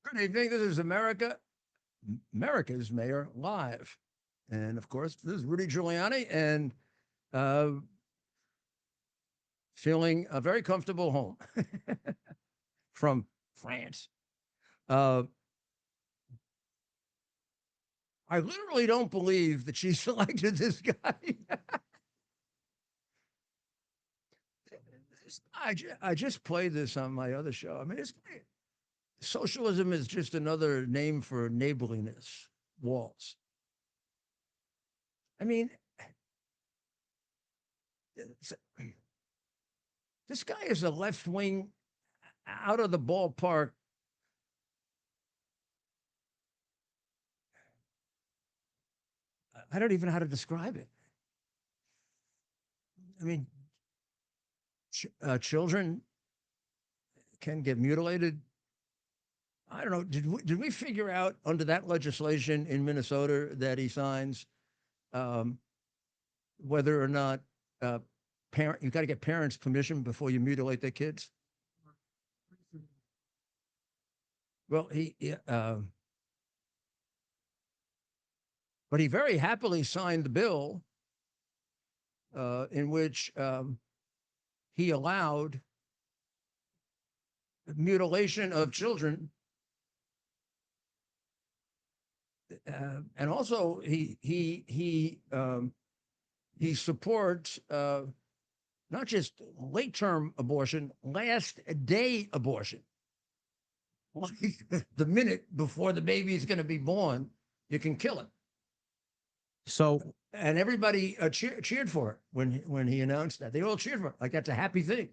Good evening. This is America's Mayor Live. And of course, this is Rudy Giuliani and uh, feeling a very comfortable home from France. Uh, I literally don't believe that she selected this guy. I just played this on my other show. I mean, socialism is just another name for neighborliness, Walz. I mean, this guy is a left wing, out of the ballpark. I don't even know how to describe it. I mean, children can get mutilated. I don't know. Did we figure out under that legislation in Minnesota that he signs um, whether or not parent you got to get parents' permission before you mutilate their kids? Well, but he very happily signed the bill in which he allowed mutilation of children, and also he supports not just late term abortion, last day abortion. Like the minute before the baby is going to be born, you can kill it. So, and everybody cheered for it when he announced that. They all cheered for it, like that's a happy thing.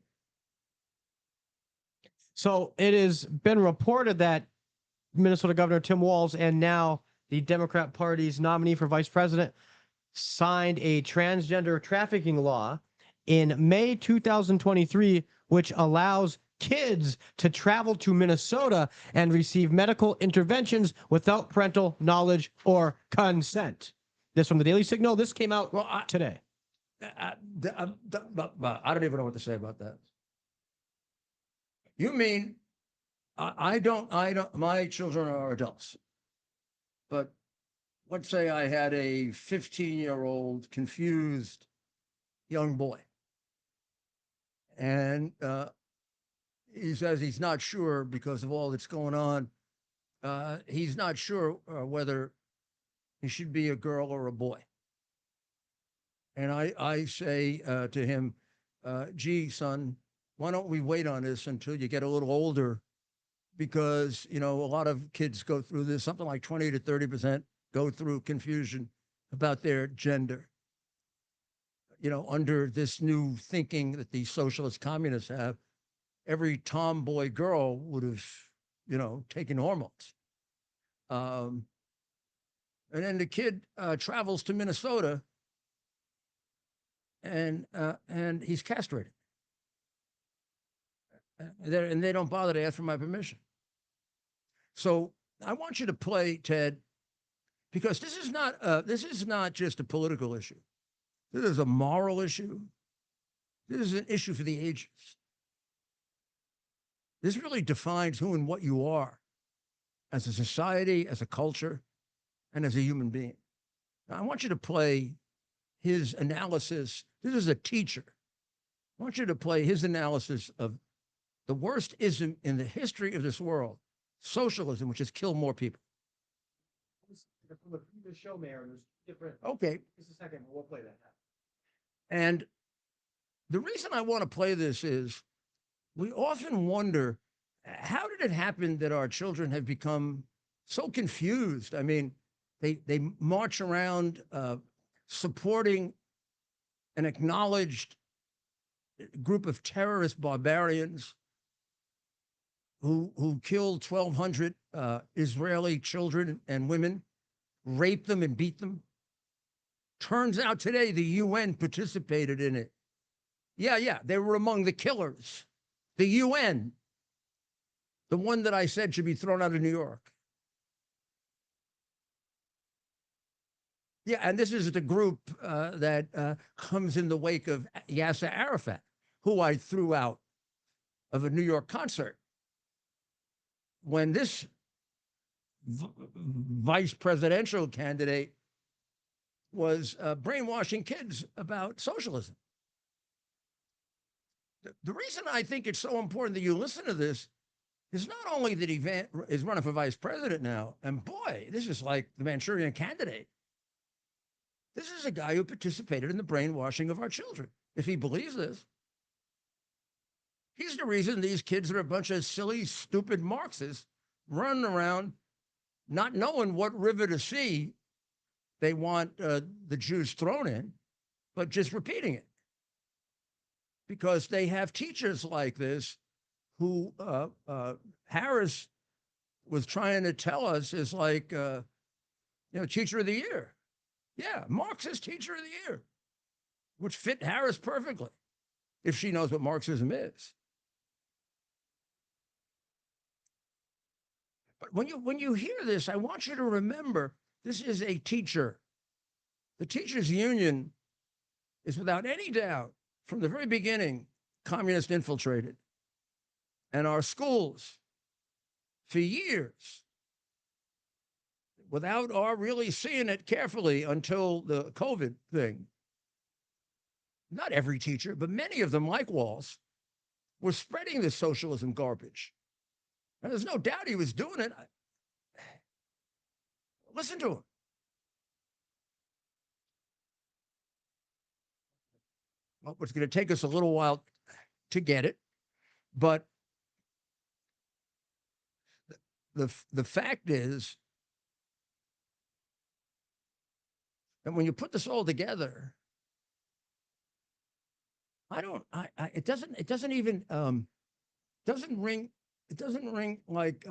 So it has been reported that Minnesota Governor Tim Walz and now the Democrat Party's nominee for vice president signed a transgender trafficking law in May 2023, which allows kids to travel to Minnesota and receive medical interventions without parental knowledge or consent. This from the Daily Signal. This came out today. I don't even know what to say about that. You mean I don't, my children are adults, but let's say I had a 15-year-old confused young boy. And he says he's not sure because of all that's going on. He's not sure whether he should be a girl or a boy. And I say to him, gee, son, why don't we wait on this until you get a little older? Because, you know, a lot of kids go through this, something like 20 to 30% go through confusion about their gender. You know, under this new thinking that the socialist communists have, every tomboy girl would have, you know, taken hormones. And then the kid travels to Minnesota and he's castrated. And they don't bother to ask for my permission. So I want you to play, Ted, because this is not just a political issue. This is a moral issue. This is an issue for the ages. This really defines who and what you are as a society, as a culture, and as a human being. Now, I want you to play his analysis. This is a teacher. I want you to play his analysis of the worst ism in the history of this world, socialism, which has killed more people. From the previous show, Mayor, there's different. Okay. Just a second, we'll play that now. And the reason I want to play this is we often wonder, how did it happen that our children have become so confused? I mean, they march around supporting an acknowledged group of terrorist barbarians who killed 1,200 Israeli children and women, raped them and beat them. Turns out today the UN participated in it. Yeah, they were among the killers. The UN, the one that I said should be thrown out of New York. Yeah, and this is the group that comes in the wake of Yasser Arafat, who I threw out of a New York concert. When this vice presidential candidate was brainwashing kids about socialism. The reason I think it's so important that you listen to this is not only that he is running for vice president now, and boy, this is like the Manchurian candidate. This is a guy who participated in the brainwashing of our children. If he believes this, he's the reason these kids are a bunch of silly, stupid Marxists running around not knowing what river to see they want the Jews thrown in, but just repeating it. Because they have teachers like this who Harris was trying to tell us is like, teacher of the year. Yeah, Marxist teacher of the year, which fit Harris perfectly if she knows what Marxism is. But when you hear this, I want you to remember this is a teacher. The teachers' union is without any doubt, from the very beginning, communist infiltrated. And our schools, for years, without our really seeing it carefully until the COVID thing, not every teacher, but many of them, like Walz, were spreading this socialism garbage. And there's no doubt he was doing it. Listen to him. Well, it's going to take us a little while to get it, but the fact is that when you put this all together, it doesn't even doesn't ring like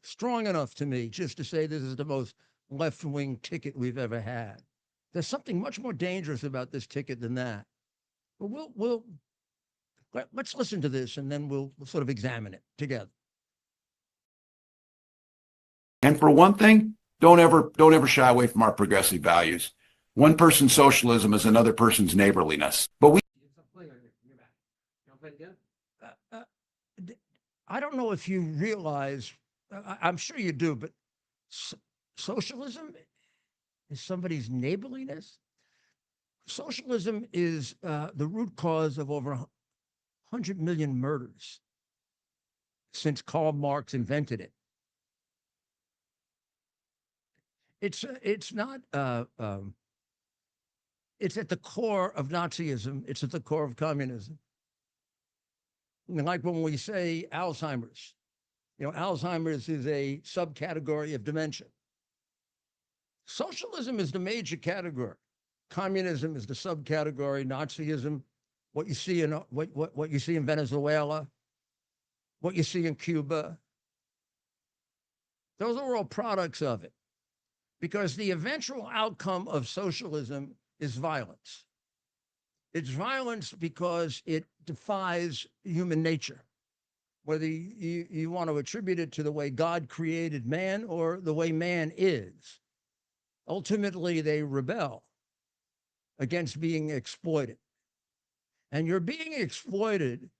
strong enough to me just to say this is the most left-wing ticket we've ever had. There's something much more dangerous about this ticket than that. But let's listen to this and then we'll sort of examine it together. And for one thing, don't ever shy away from our progressive values. One person's socialism is another person's neighborliness. But I don't know if you realize, I'm sure you do, but socialism is somebody's neighborliness. Socialism is the root cause of over 100 million murders since Karl Marx invented it. It's not. It's at the core of Nazism. It's at the core of communism. I mean, like when we say Alzheimer's, Alzheimer's is a subcategory of dementia. Socialism is the major category. Communism is the subcategory. Nazism, what you see in what you see in Venezuela, what you see in Cuba. Those are all products of it. Because the eventual outcome of socialism is violence. It's violence because it defies human nature, whether you want to attribute it to the way God created man or the way man is. Ultimately, they rebel against being exploited. And you're being exploited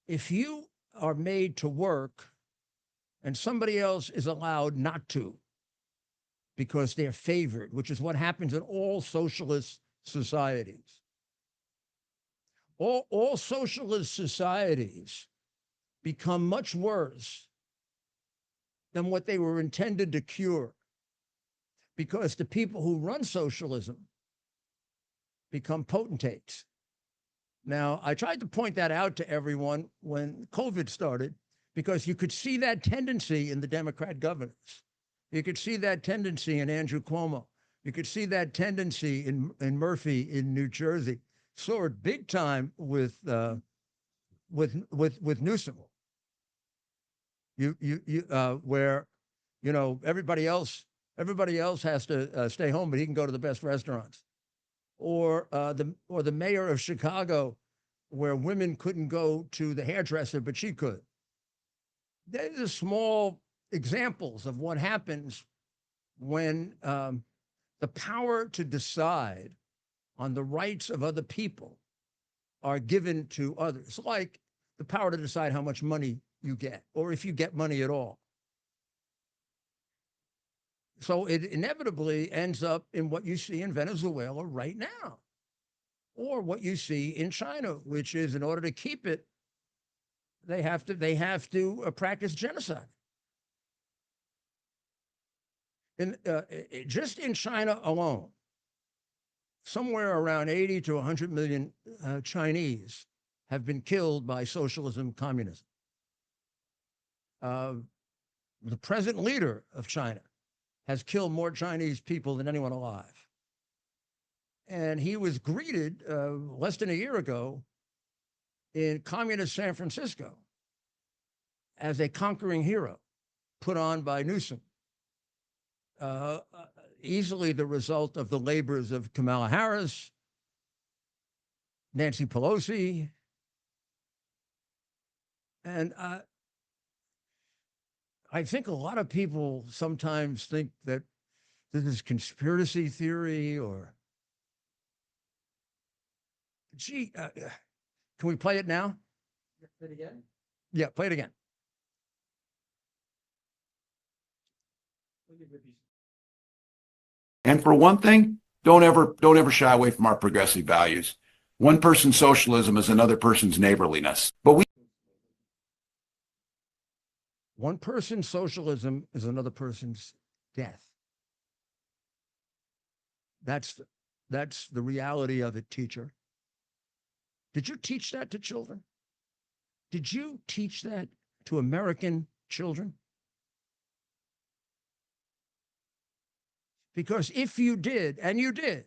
if you are made to work and somebody else is allowed not to, because they're favored, which is what happens in all socialist societies. All socialist societies become much worse than what they were intended to cure, because the people who run socialism become potentates. Now, I tried to point that out to everyone when COVID started, because you could see that tendency in the Democrat governors. You could see that tendency in Andrew Cuomo. You could see that tendency in Murphy in New Jersey. Saw it big time with Newsom. Where everybody else has to stay home, but he can go to the best restaurants. Or the mayor of Chicago, where women couldn't go to the hairdresser, but she could. These are small examples of what happens when the power to decide on the rights of other people are given to others, like the power to decide how much money you get, or if you get money at all. So it inevitably ends up in what you see in Venezuela right now, or what you see in China, which is, in order to keep it, they have to practice genocide. Just in China alone, somewhere around 80 to 100 million Chinese have been killed by socialism, communism. The present leader of China has killed more Chinese people than anyone alive. And he was greeted less than a year ago in communist San Francisco as a conquering hero put on by Newsom. Easily the result of the labors of Kamala Harris, Nancy Pelosi, and I think a lot of people sometimes think that this is conspiracy theory, or, gee, can we play it now? Play it again? Yeah, play it again. And for one thing, don't ever shy away from our progressive values. One person's socialism is another person's neighborliness. But one person's socialism is another person's death. That's the reality of it, teacher. Did you teach that to children? Did you teach that to American children? Because if you did, and you did,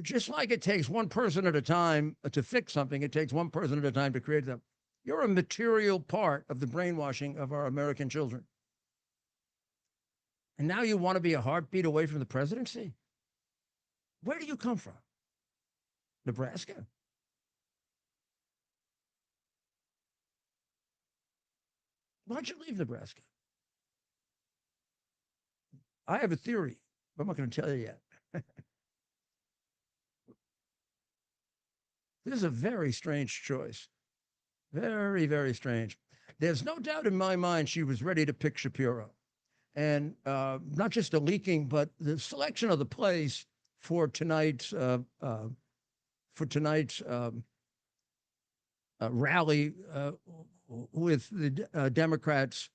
just like it takes one person at a time to fix something, it takes one person at a time to create them. You're a material part of the brainwashing of our American children. And now you want to be a heartbeat away from the presidency? Where do you come from? Nebraska? Why'd you leave Nebraska? I have a theory, but I'm not going to tell you yet. This is a very strange choice. Very, very strange. There's no doubt in my mind she was ready to pick Shapiro. And not just the leaking, but the selection of the place for tonight's rally with the Democrats.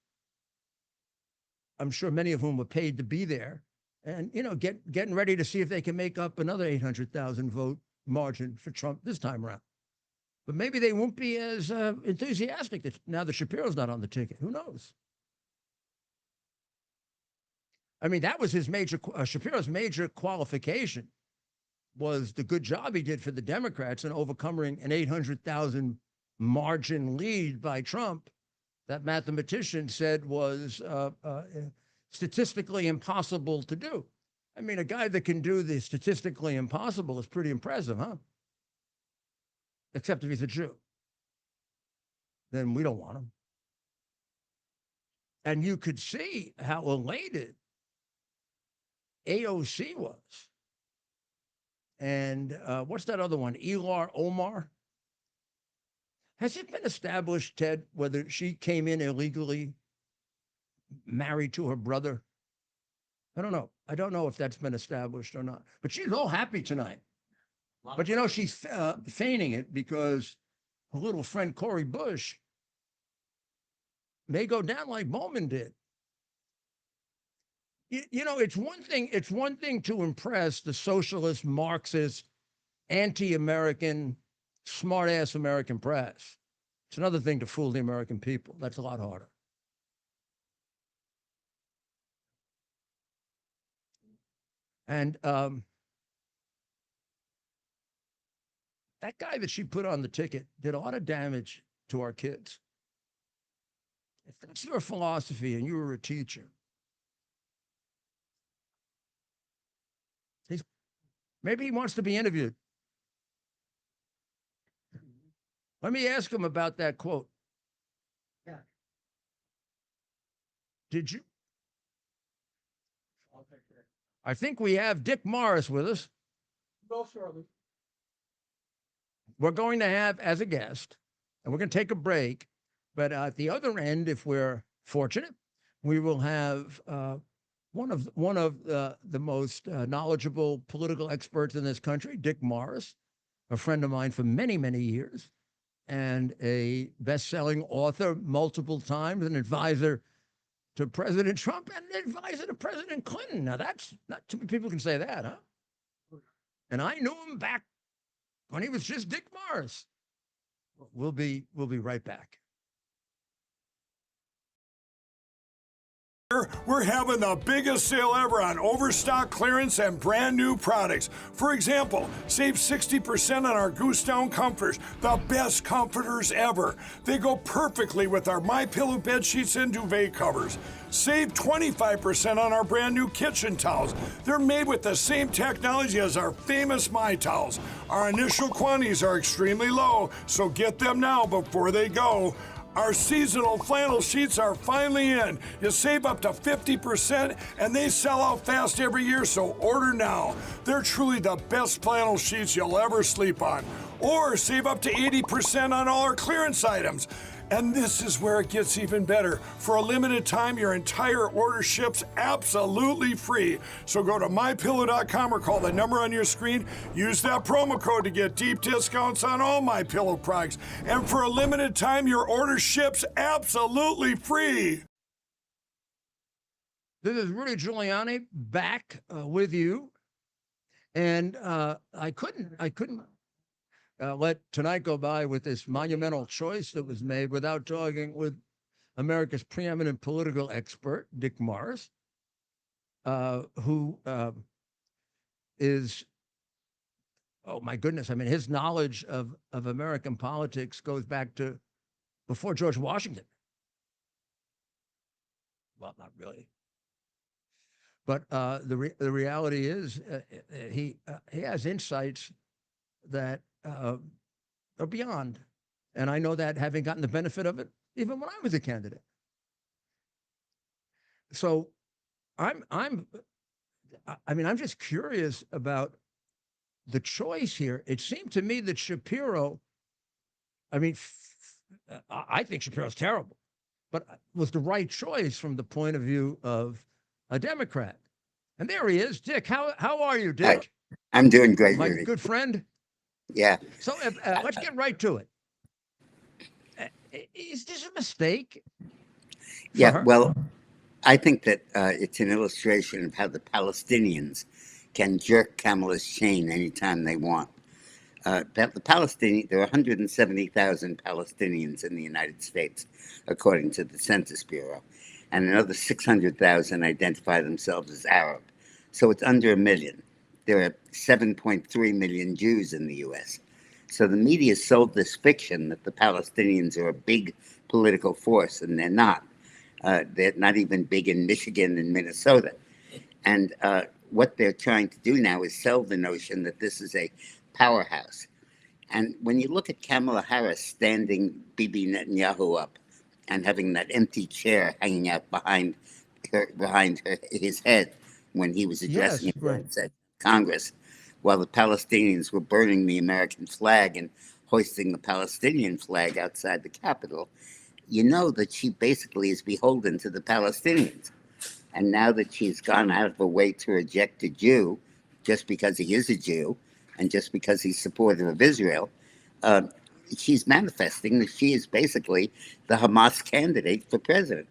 I'm sure many of whom were paid to be there, and getting ready to see if they can make up another 800,000 vote margin for Trump this time around. But maybe they won't be as enthusiastic now that Shapiro's not on the ticket. Who knows? I mean, that was his Shapiro's major qualification, was the good job he did for the Democrats in overcoming an 800,000 margin lead by Trump that mathematicians said was statistically impossible to do. I mean, a guy that can do the statistically impossible is pretty impressive, huh? Except if he's a Jew. Then we don't want him. And you could see how elated AOC was. And what's that other one? Ilar Omar? Has it been established, Ted, whether she came in illegally, married to her brother? I don't know. I don't know if that's been established or not. But she's all happy tonight. But she's feigning it because her little friend Cori Bush may go down like Bowman did. It's one thing to impress the socialist, Marxist, anti-American, smart-ass American press. It's another thing to fool the American people. That's a lot harder. And that guy that she put on the ticket did a lot of damage to our kids. If that's your philosophy and you were a teacher, maybe he wants to be interviewed. Let me ask him about that quote. Yeah. Did you? I think we have Dick Morris with us. Go shortly. We're going to have as a guest, and we're going to take a break. But at the other end, if we're fortunate, we will have one of the most knowledgeable political experts in this country, Dick Morris, a friend of mine for many, many years, and a best-selling author multiple times, an advisor to President Trump and an advisor to President Clinton. Now, that's not too many people can say that, huh? And I knew him back when he was just Dick Morris. We'll be right back. We're having the biggest sale ever on overstock clearance and brand new products. For example, save 60% on our Goose Down comforters, the best comforters ever. They go perfectly with our MyPillow bed sheets and duvet covers. Save 25% on our brand new kitchen towels. They're made with the same technology as our famous My Towels. Our initial quantities are extremely low, so get them now before they go. Our seasonal flannel sheets are finally in. You save up to 50% and they sell out fast every year, so order now. They're truly the best flannel sheets you'll ever sleep on. Or save up to 80% on all our clearance items. And this is where it gets even better. For a limited time, your entire order ships absolutely free. So go to MyPillow.com or call the number on your screen. Use that promo code to get deep discounts on all MyPillow products. And for a limited time, your order ships absolutely free. This is Rudy Giuliani back with you. And I couldn't let tonight go by with this monumental choice that was made without talking with America's preeminent political expert, Dick Morris, who is, oh my goodness, I mean, his knowledge of American politics goes back to before George Washington. Well, not really. But the reality is he has insights that are beyond. And I know that, having gotten the benefit of it, even when I was a candidate. So I'm just curious about the choice here. It seemed to me that Shapiro, I think Shapiro's terrible, but was the right choice from the point of view of a Democrat. And there he is. Dick, how are you, Dick? I'm doing great, My Rudy. good friend. Yeah. So let's get right to it. Is this a mistake? Yeah. Well, I think that it's an illustration of how the Palestinians can jerk Kamala's chain anytime they want. There are 170,000 Palestinians in the United States, according to the Census Bureau, and another 600,000 identify themselves as Arab. So it's under 1 million. There are 7.3 million Jews in the U.S. So the media sold this fiction that the Palestinians are a big political force, and they're not. They're not even big in Michigan and Minnesota. And what they're trying to do now is sell the notion that this is a powerhouse. And when you look at Kamala Harris standing Bibi Netanyahu up and having that empty chair hanging out behind his head when he was addressing Congress, while the Palestinians were burning the American flag and hoisting the Palestinian flag outside the Capitol, you know that she basically is beholden to the Palestinians. And now that she's gone out of her way to reject a Jew, just because he is a Jew, and just because he's supportive of Israel, she's manifesting that she is basically the Hamas candidate for president.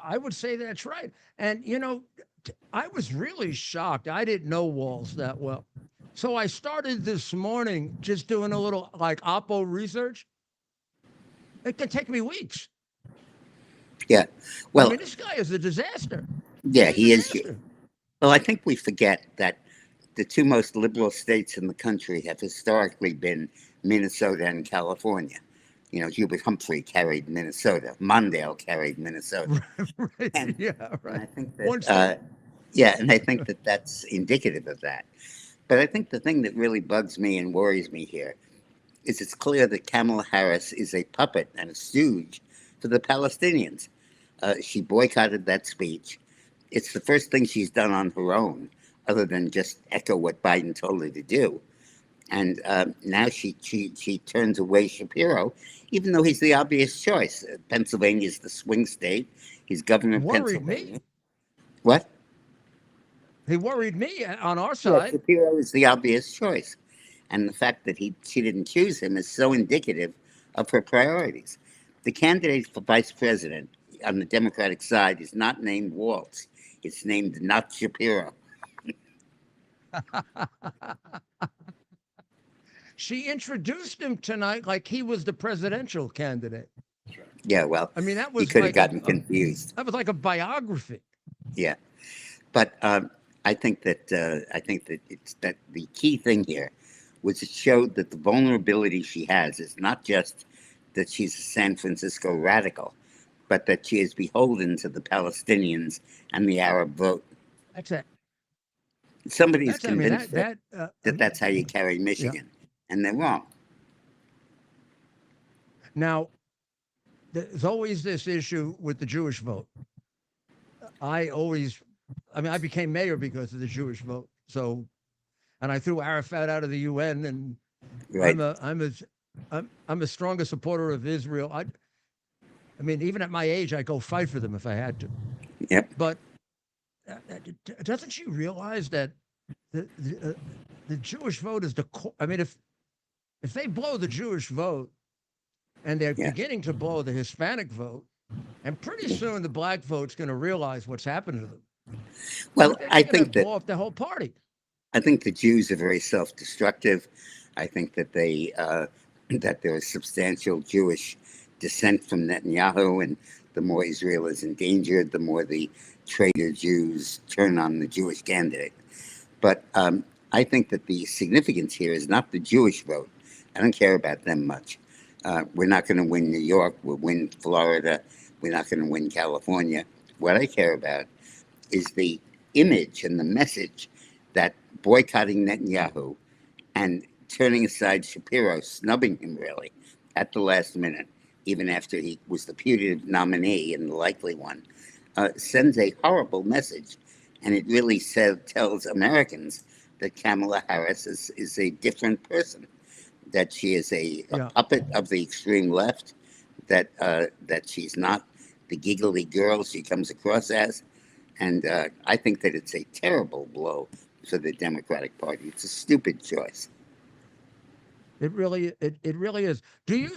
I would say that's right. And, I was really shocked. I didn't know Walz that well. So I started this morning just doing a little Oppo research. It can take me weeks. Yeah. Well, this guy is a disaster. Yeah, he is. Well, I think we forget that the two most liberal states in the country have historically been Minnesota and California. Hubert Humphrey carried Minnesota. Mondale carried Minnesota. Right. And, yeah, right. And I think that, and I think that that's indicative of that. But I think the thing that really bugs me and worries me here is it's clear that Kamala Harris is a puppet and a stooge for the Palestinians. She boycotted that speech. It's the first thing she's done on her own, other than just echo what Biden told her to do. And now she turns away Shapiro, even though he's the obvious choice. Pennsylvania's the swing state. He's governor of Worried Pennsylvania. me. What? He worried me on our Yeah, side. Shapiro is the obvious choice. And the fact that she didn't choose him is so indicative of her priorities. The candidate for vice president on the Democratic side is not named Walz. It's named not Shapiro. She introduced him tonight like he was the presidential candidate. Yeah, well, I mean, that he was could have like gotten confused. that was like a biography. Yeah, but I think that it's that the key thing here was it showed that the vulnerability she has is not just that she's a San Francisco radical, but that she is beholden to the Palestinians and the Arab vote. That's it. Somebody's That's, I mean, convinced that that's how you carry Michigan, and they're wrong. Now, there's always this issue with the Jewish vote. I became mayor because of the Jewish vote. So, and I threw Arafat out of the UN, and Right. I'm a stronger supporter of Israel. I mean, even at my age, I go fight for them if I had to. Yep. But doesn't she realize that the Jewish vote is the core? I mean, if they blow the Jewish vote, and they're beginning to blow the Hispanic vote, and pretty soon the black vote's going to realize what's happened to them. Well, I They're think gonna blow up the whole party. I think the Jews are very self-destructive. I think that that there is substantial Jewish descent from Netanyahu, and the more Israel is endangered, the more the traitor Jews turn on the Jewish candidate. But I think that the significance here is not the Jewish vote. I don't care about them much. We're not going to win New York. We'll win Florida. We're not going to win California. What I care about is the image and the message that boycotting Netanyahu and turning aside Shapiro, snubbing him really at the last minute, even after he was the putative nominee and the likely one, sends a horrible message. And it really tells Americans that Kamala Harris is a different person, that she is a puppet of the extreme left, that she's not the giggly girl she comes across as. And I think that it's a terrible blow for the Democratic Party. It's a stupid choice. It really is. Do you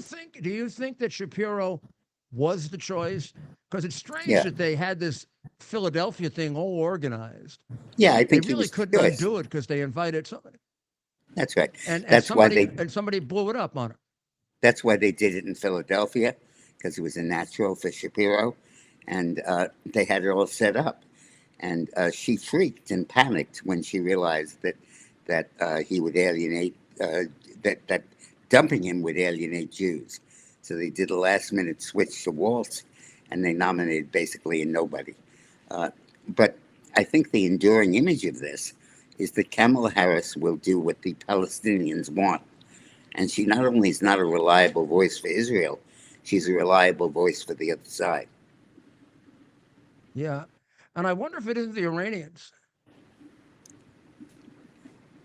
think that Shapiro was the choice? Because it's strange that they had this Philadelphia thing all organized. Yeah, I think they he really was the couldn't choice. undo it because they invited somebody. That's right. And That's somebody, why and somebody blew it up on it. That's why they did it in Philadelphia, because it was a natural for Shapiro, and they had it all set up. And she freaked and panicked when she realized that he would alienate, that dumping him would alienate Jews. So they did a last-minute switch to Walz, and they nominated basically a nobody. But I think the enduring image of this is that Kamala Harris will do what the Palestinians want. And she not only is not a reliable voice for Israel, she's a reliable voice for the other side. Yeah. And I wonder if it is the Iranians.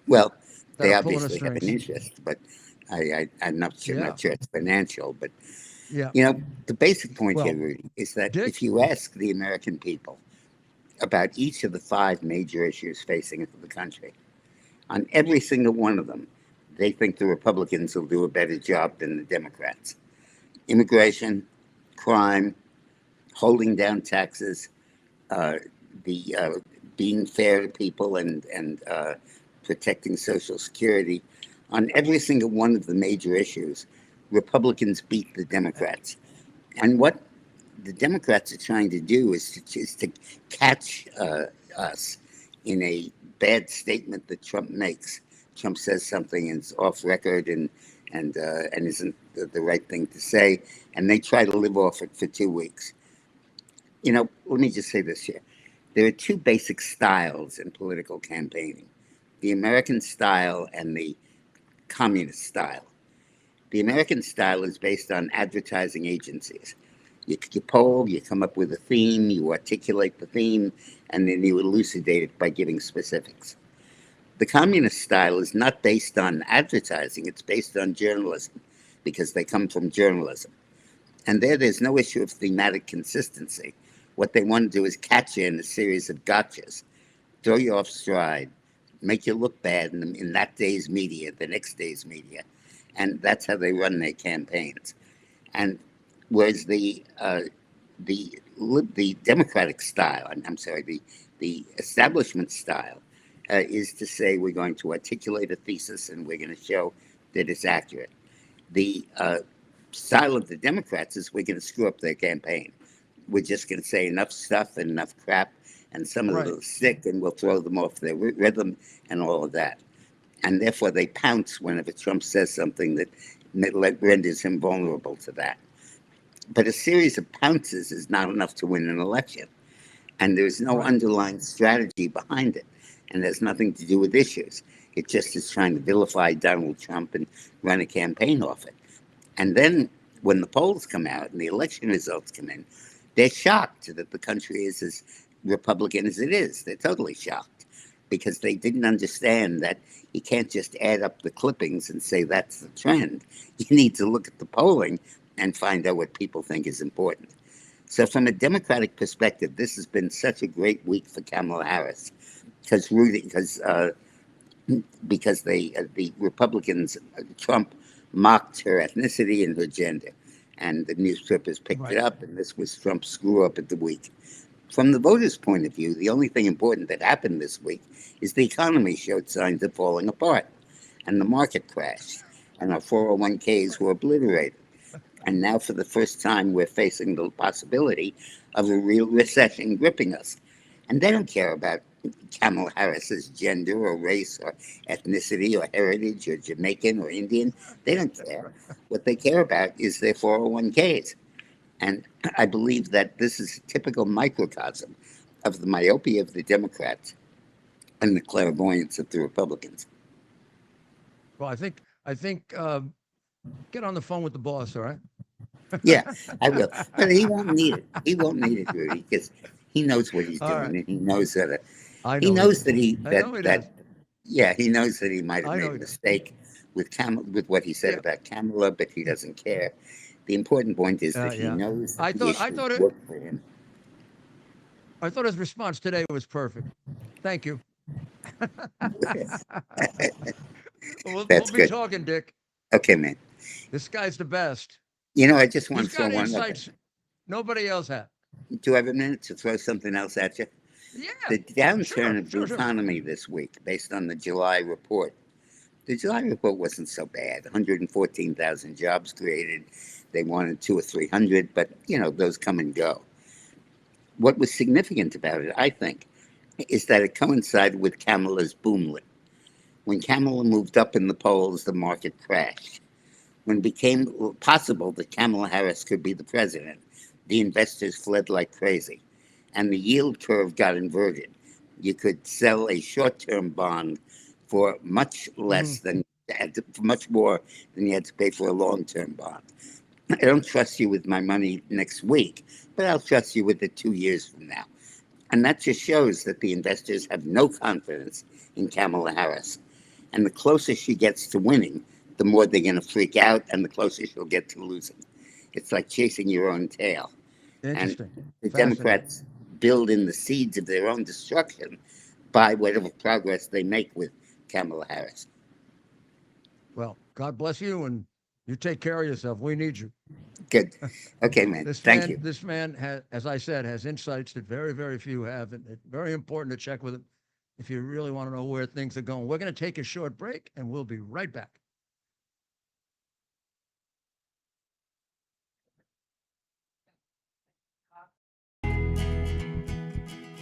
Well, that they are pulling the obviously have an strings. interest, but I'm not sure it's financial. But, Yeah. you know, the basic point Well, here, Rudy, is that Dick- if you ask the American people about each of the 5 major issues facing the country, on every single one of them, they think the Republicans will do a better job than the Democrats. Immigration, crime, holding down taxes, being fair to people and protecting Social Security. On every single one of the major issues, Republicans beat the Democrats. And what the Democrats are trying to do is to catch us in a bad statement that Trump makes. Trump says something and it's off record and isn't the right thing to say, and they try to live off it for 2 weeks. You know, let me just say this here. There are 2 basic styles in political campaigning: the American style and the communist style. The American style is based on advertising agencies. You poll, you come up with a theme, you articulate the theme, and then you elucidate it by giving specifics. The communist style is not based on advertising. It's based on journalism because they come from journalism. And there's no issue of thematic consistency. What they want to do is catch you in a series of gotchas, throw you off stride, make you look bad in that day's media, the next day's media. And that's how they run their campaigns. And whereas the Democratic style, the establishment style, is to say we're going to articulate a thesis and we're going to show that it's accurate. The style of the Democrats is we're going to screw up their campaign. We're just going to say enough stuff and enough crap, and some of them will stick, and we'll throw them off their rhythm and all of that. And therefore, they pounce whenever Trump says something that renders him vulnerable to that. But a series of pounces is not enough to win an election. And there's no underlying strategy behind it. And there's nothing to do with issues. It just is trying to vilify Donald Trump and run a campaign off it. And then when the polls come out and the election results come in, they're shocked that the country is as Republican as it is. They're totally shocked because they didn't understand that you can't just add up the clippings and say that's the trend. You need to look at the polling and find out what people think is important. So from a Democratic perspective, this has been such a great week for Kamala Harris because the Republicans, Trump mocked her ethnicity and her gender, and the newspapers picked it up, and this was Trump's screw up of the week. From the voters' point of view, the only thing important that happened this week is the economy showed signs of falling apart, and the market crashed, and our 401ks were obliterated. And now, for the first time, we're facing the possibility of a real recession gripping us. And they don't care about Kamala Harris's gender or race or ethnicity or heritage or Jamaican or Indian. They don't care. What they care about is their 401ks. And I believe that this is a typical microcosm of the myopia of the Democrats and the clairvoyance of the Republicans. Well, I think get on the phone with the boss, all right? Yeah, I will. But he won't need it. He won't need it, Rudy, because he knows what he's doing, and he knows that. He knows that he knows that he might have made a mistake with what he said about Kamala, but he doesn't care. The important point is that he knows that the issues work for him. I thought his response today was perfect. Thank you. We'll be talking, Dick. Okay, man. This guy's the best. You know, I just want He's to throw got one insights nobody else had. Do I have a minute to throw something else at you? Yeah. The downturn of the economy this week, based on the July report. The July report wasn't so bad. 114,000 jobs created. They wanted 200 or 300, but, you know, those come and go. What was significant about it, I think, is that it coincided with Kamala's boomlet. When Kamala moved up in the polls, the market crashed. When it became possible that Kamala Harris could be the president, the investors fled like crazy, and the yield curve got inverted. You could sell a short-term bond for much less than, for much more than you had to pay for a long-term bond. I don't trust you with my money next week, but I'll trust you with it 2 years from now. And that just shows that the investors have no confidence in Kamala Harris. And the closer she gets to winning, the more they're going to freak out, and the closer she'll get to losing. It's like chasing your own tail. And the Democrats build in the seeds of their own destruction by whatever progress they make with Kamala Harris. Well, God bless you, and you take care of yourself. We need you. Good. Okay, man. Thank you. This man, has, as I said, has insights that very, very few have. And it's very important to check with him if you really want to know where things are going. We're going to take a short break, and we'll be right back.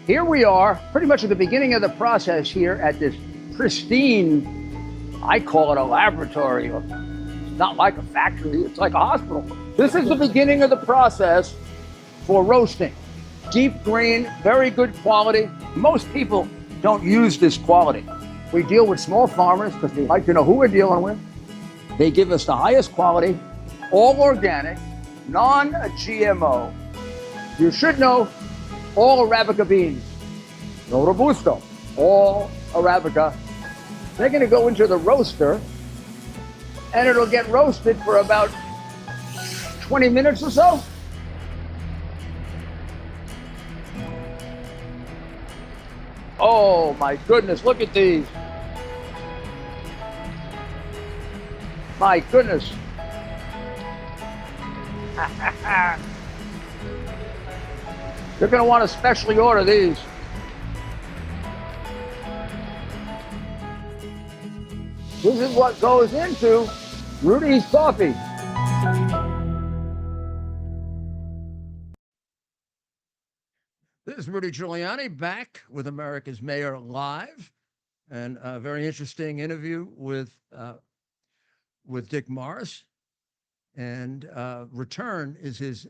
Here we are, pretty much at the beginning of the process here at this pristine, I call it a laboratory. It's not like a factory, it's like a hospital. This is the beginning of the process for roasting. Deep grain, very good quality. Most people don't use this quality. We deal with small farmers because they like to know who we're dealing with. They give us the highest quality, all organic, non-GMO. You should know all Arabica beans, no Robusto, all Arabica They're going to go into the roaster, and it'll get roasted for about 20 minutes or so. Oh my goodness, look at these. My goodness. You're going to want to specially order these. This is what goes into Rudy's coffee. This is Rudy Giuliani back with America's Mayor Live, and a very interesting interview with Dick Morris. And Return is his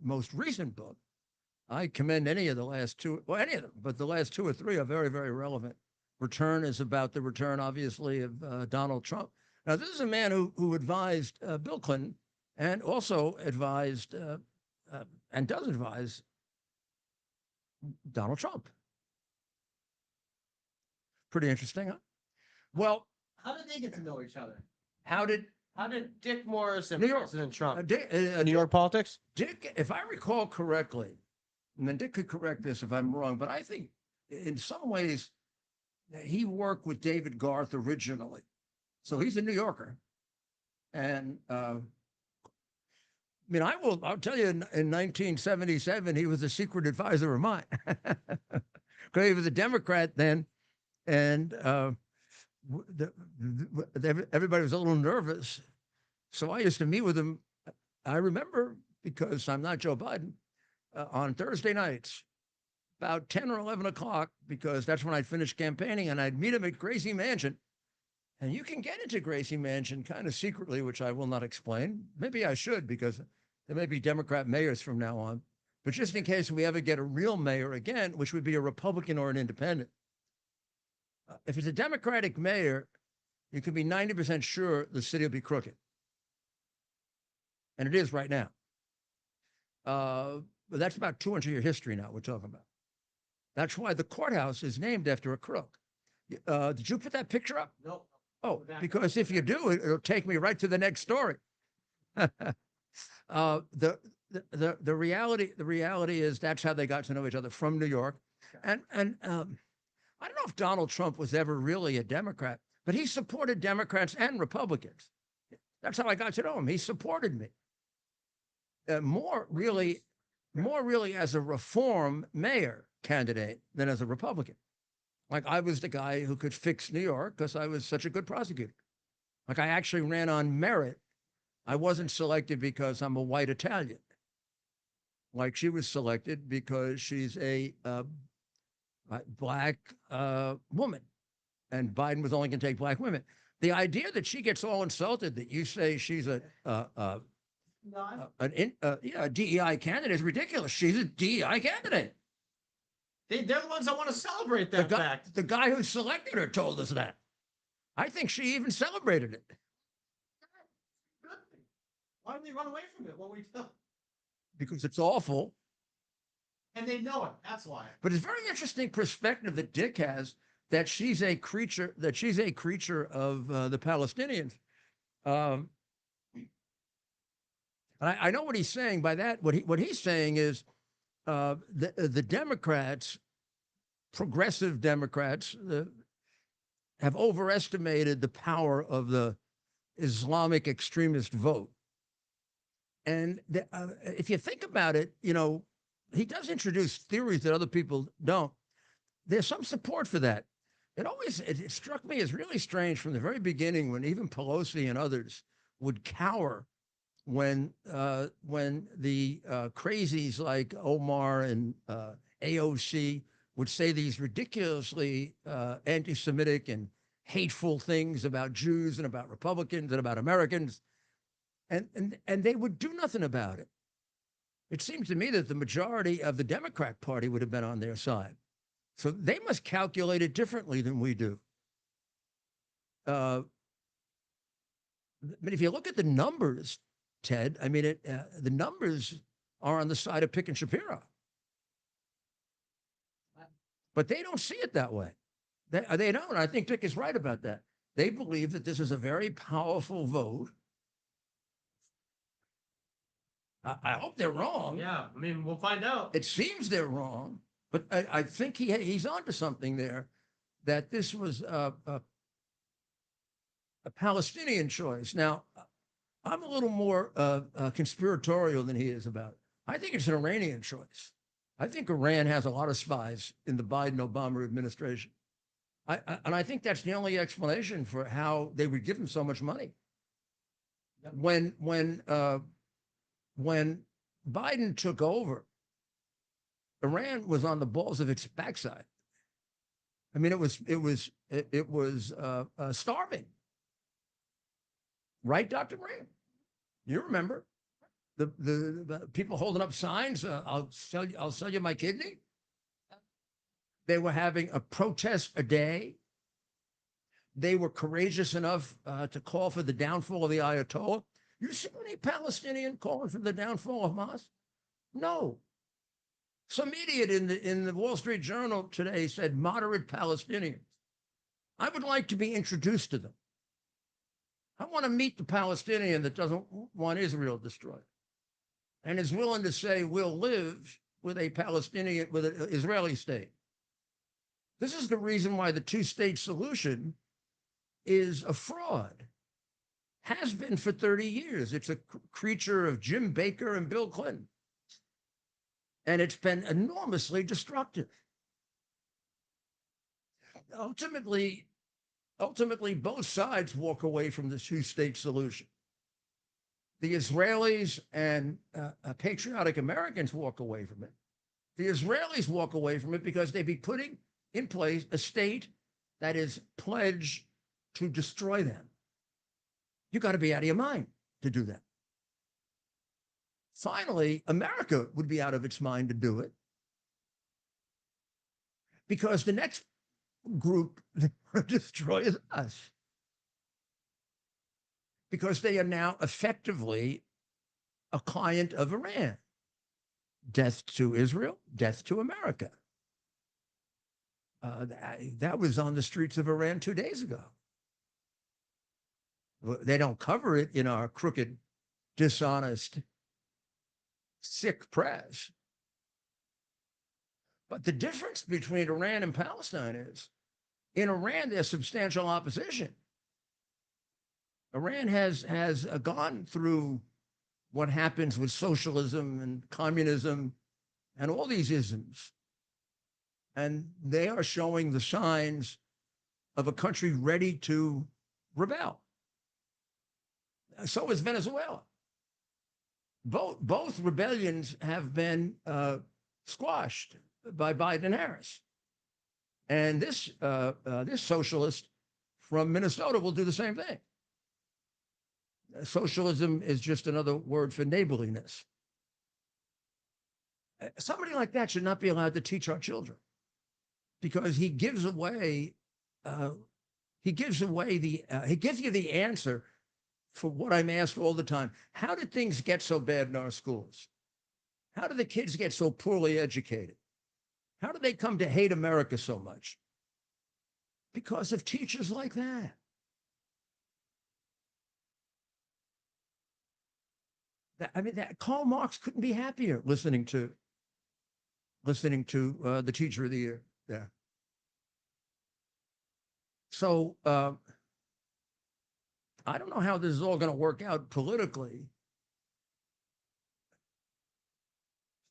most recent book. I commend any of the last two, well, any of them, but the last two or three are very, very relevant. Return is about the return, obviously, of Donald Trump. Now, this is a man who advised Bill Clinton and also advised and does advise Donald Trump. Pretty interesting, huh? Well, How did they get to know each other? how did How did Dick Morris and New York. President Trump? New New York politics? Dick, if I recall correctly, and then Dick could correct this if I'm wrong, but I think in some ways he worked with David Garth originally. So he's a New Yorker. And I mean, I'll tell you, in 1977, he was a secret advisor of mine. Because he was a Democrat then, and everybody was a little nervous. So I used to meet with him. I remember, because I'm not Joe Biden, on Thursday nights, about 10 or 11 o'clock, because that's when I'd finish campaigning, and I'd meet him at Gracie Mansion. And you can get into Gracie Mansion kind of secretly, which I will not explain. Maybe I should, because there may be Democrat mayors from now on. But just in case we ever get a real mayor again, which would be a Republican or an independent, if it's a Democratic mayor, you can be 90% sure the city will be crooked. And it is right now. But that's about 200-year history now we're talking about. That's why the courthouse is named after a crook. Did you put that picture up? No. Oh, because if you do, it'll take me right to the next story. The reality is that's how they got to know each other, from New York. And I don't know if Donald Trump was ever really a Democrat, but he supported Democrats and Republicans. That's how I got to know him. He supported me. More really as a reform mayor candidate than as a Republican. Like, I was the guy who could fix New York because I was such a good prosecutor. Like, I actually ran on merit. I wasn't selected because I'm a white Italian. Like, she was selected because she's a black woman, and Biden was only going to take black women. The idea that she gets all insulted that you say she's a DEI candidate is ridiculous. She's a DEI candidate. They're the ones that want to celebrate that fact. The guy who selected her told us that. I think she even celebrated it. Why did they run away from it? What we tell? Because it's awful. And they know it. That's why. But it's very interesting perspective that Dick has, that she's a creature of the Palestinians. And I know what he's saying by that. What he's saying is the Democrats, progressive Democrats, have overestimated the power of the Islamic extremist vote. And if you think about it, he does introduce theories that other people don't. There's some support for that. It struck me as really strange from the very beginning, when even Pelosi and others would cower when the crazies like Omar and AOC would say these ridiculously anti-Semitic and hateful things about Jews and about Republicans and about Americans, and they would do nothing about it. It seems to me that the majority of the Democrat Party would have been on their side. So they must calculate it differently than we do. But if you look at the numbers, Ted, I mean, the numbers are on the side of Pick and Shapiro. But they don't see it that way. They don't. I think Dick is right about that. They believe that this is a very powerful vote. I hope they're wrong. Yeah, I mean, we'll find out. It seems they're wrong, but I think he's onto something there, that this was a Palestinian choice. Now, I'm a little more conspiratorial than he is about it. I think it's an Iranian choice. I think Iran has a lot of spies in the Biden-Obama administration. And I think that's the only explanation for how they would give him so much money. When Biden took over, Iran was on the balls of its backside. I mean, it was starving, right, Dr. Graham? You remember the people holding up signs? I'll sell you my kidney. They were having a protest a day. They were courageous enough to call for the downfall of the Ayatollah. You see any Palestinian calling for the downfall of Hamas? No. Some idiot in the Wall Street Journal today said moderate Palestinians. I would like to be introduced to them. I want to meet the Palestinian that doesn't want Israel destroyed and is willing to say we'll live with an Israeli state. This is the reason why the two-state solution is a fraud. Has been for 30 years. It's a creature of Jim Baker and Bill Clinton. And it's been enormously destructive. Ultimately, both sides walk away from the two-state solution. The Israelis and patriotic Americans walk away from it. The Israelis walk away from it because they'd be putting in place a state that is pledged to destroy them. You got to be out of your mind to do that. Finally, America would be out of its mind to do it because the next group that destroys us, because they are now effectively a client of Iran. Death to Israel, death to America. That was on the streets of Iran 2 days ago. They don't cover it in our crooked, dishonest, sick press. But the difference between Iran and Palestine is, in Iran, there's substantial opposition. Iran has gone through what happens with socialism and communism and all these isms. And they are showing the signs of a country ready to rebel. So is Venezuela. Both rebellions have been squashed by Biden and Harris. And this socialist from Minnesota will do the same thing. Socialism is just another word for neighborliness. Somebody like that should not be allowed to teach our children, because he gives away he gives you the answer for what I'm asked all the time. How did things get so bad in our schools? How do the kids get so poorly educated? How do they come to hate America so much? Because of teachers like that. Karl Marx couldn't be happier listening to the teacher of the year there. So I don't know how this is all going to work out politically.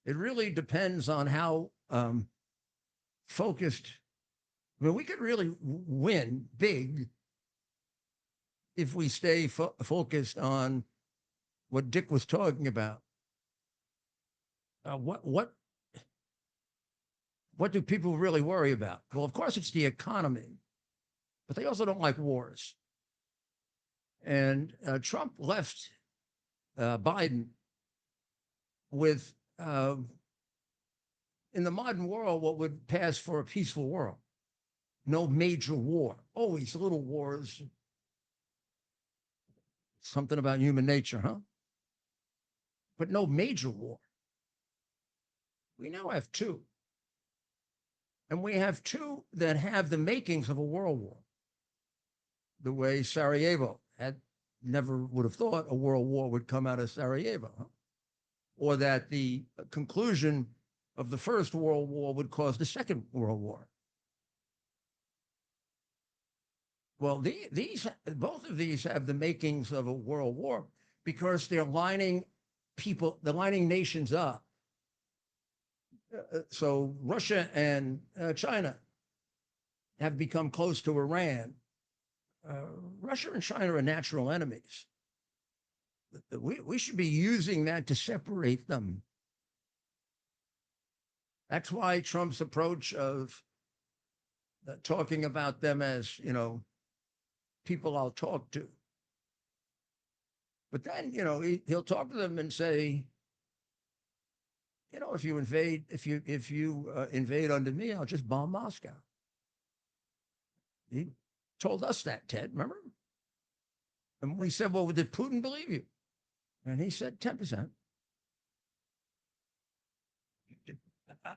It really depends on how focused. I mean, we could really win big if we stay focused on what Dick was talking about. What do people really worry about? Well, of course, it's the economy, but they also don't like wars. And Trump left Biden with, in the modern world, what would pass for a peaceful world. No major war, always little wars. Something about human nature, huh? But no major war. We now have two. And we have two that have the makings of a world war. the way Sarajevo had never would have thought a world war would come out of Sarajevo, huh? Or that the conclusion of the First World War would cause the Second World War. Well, these both of these have the makings of a world war because they're lining nations up. So Russia and China have become close to Iran. Russia and China are natural enemies. We should be using that to separate them. That's why Trump's approach of talking about them as, people I'll talk to. But then, he'll talk to them and say, if you invade under me, I'll just bomb Moscow. He told us that, Ted, remember? And we said, well, did Putin believe you? And he said 10%.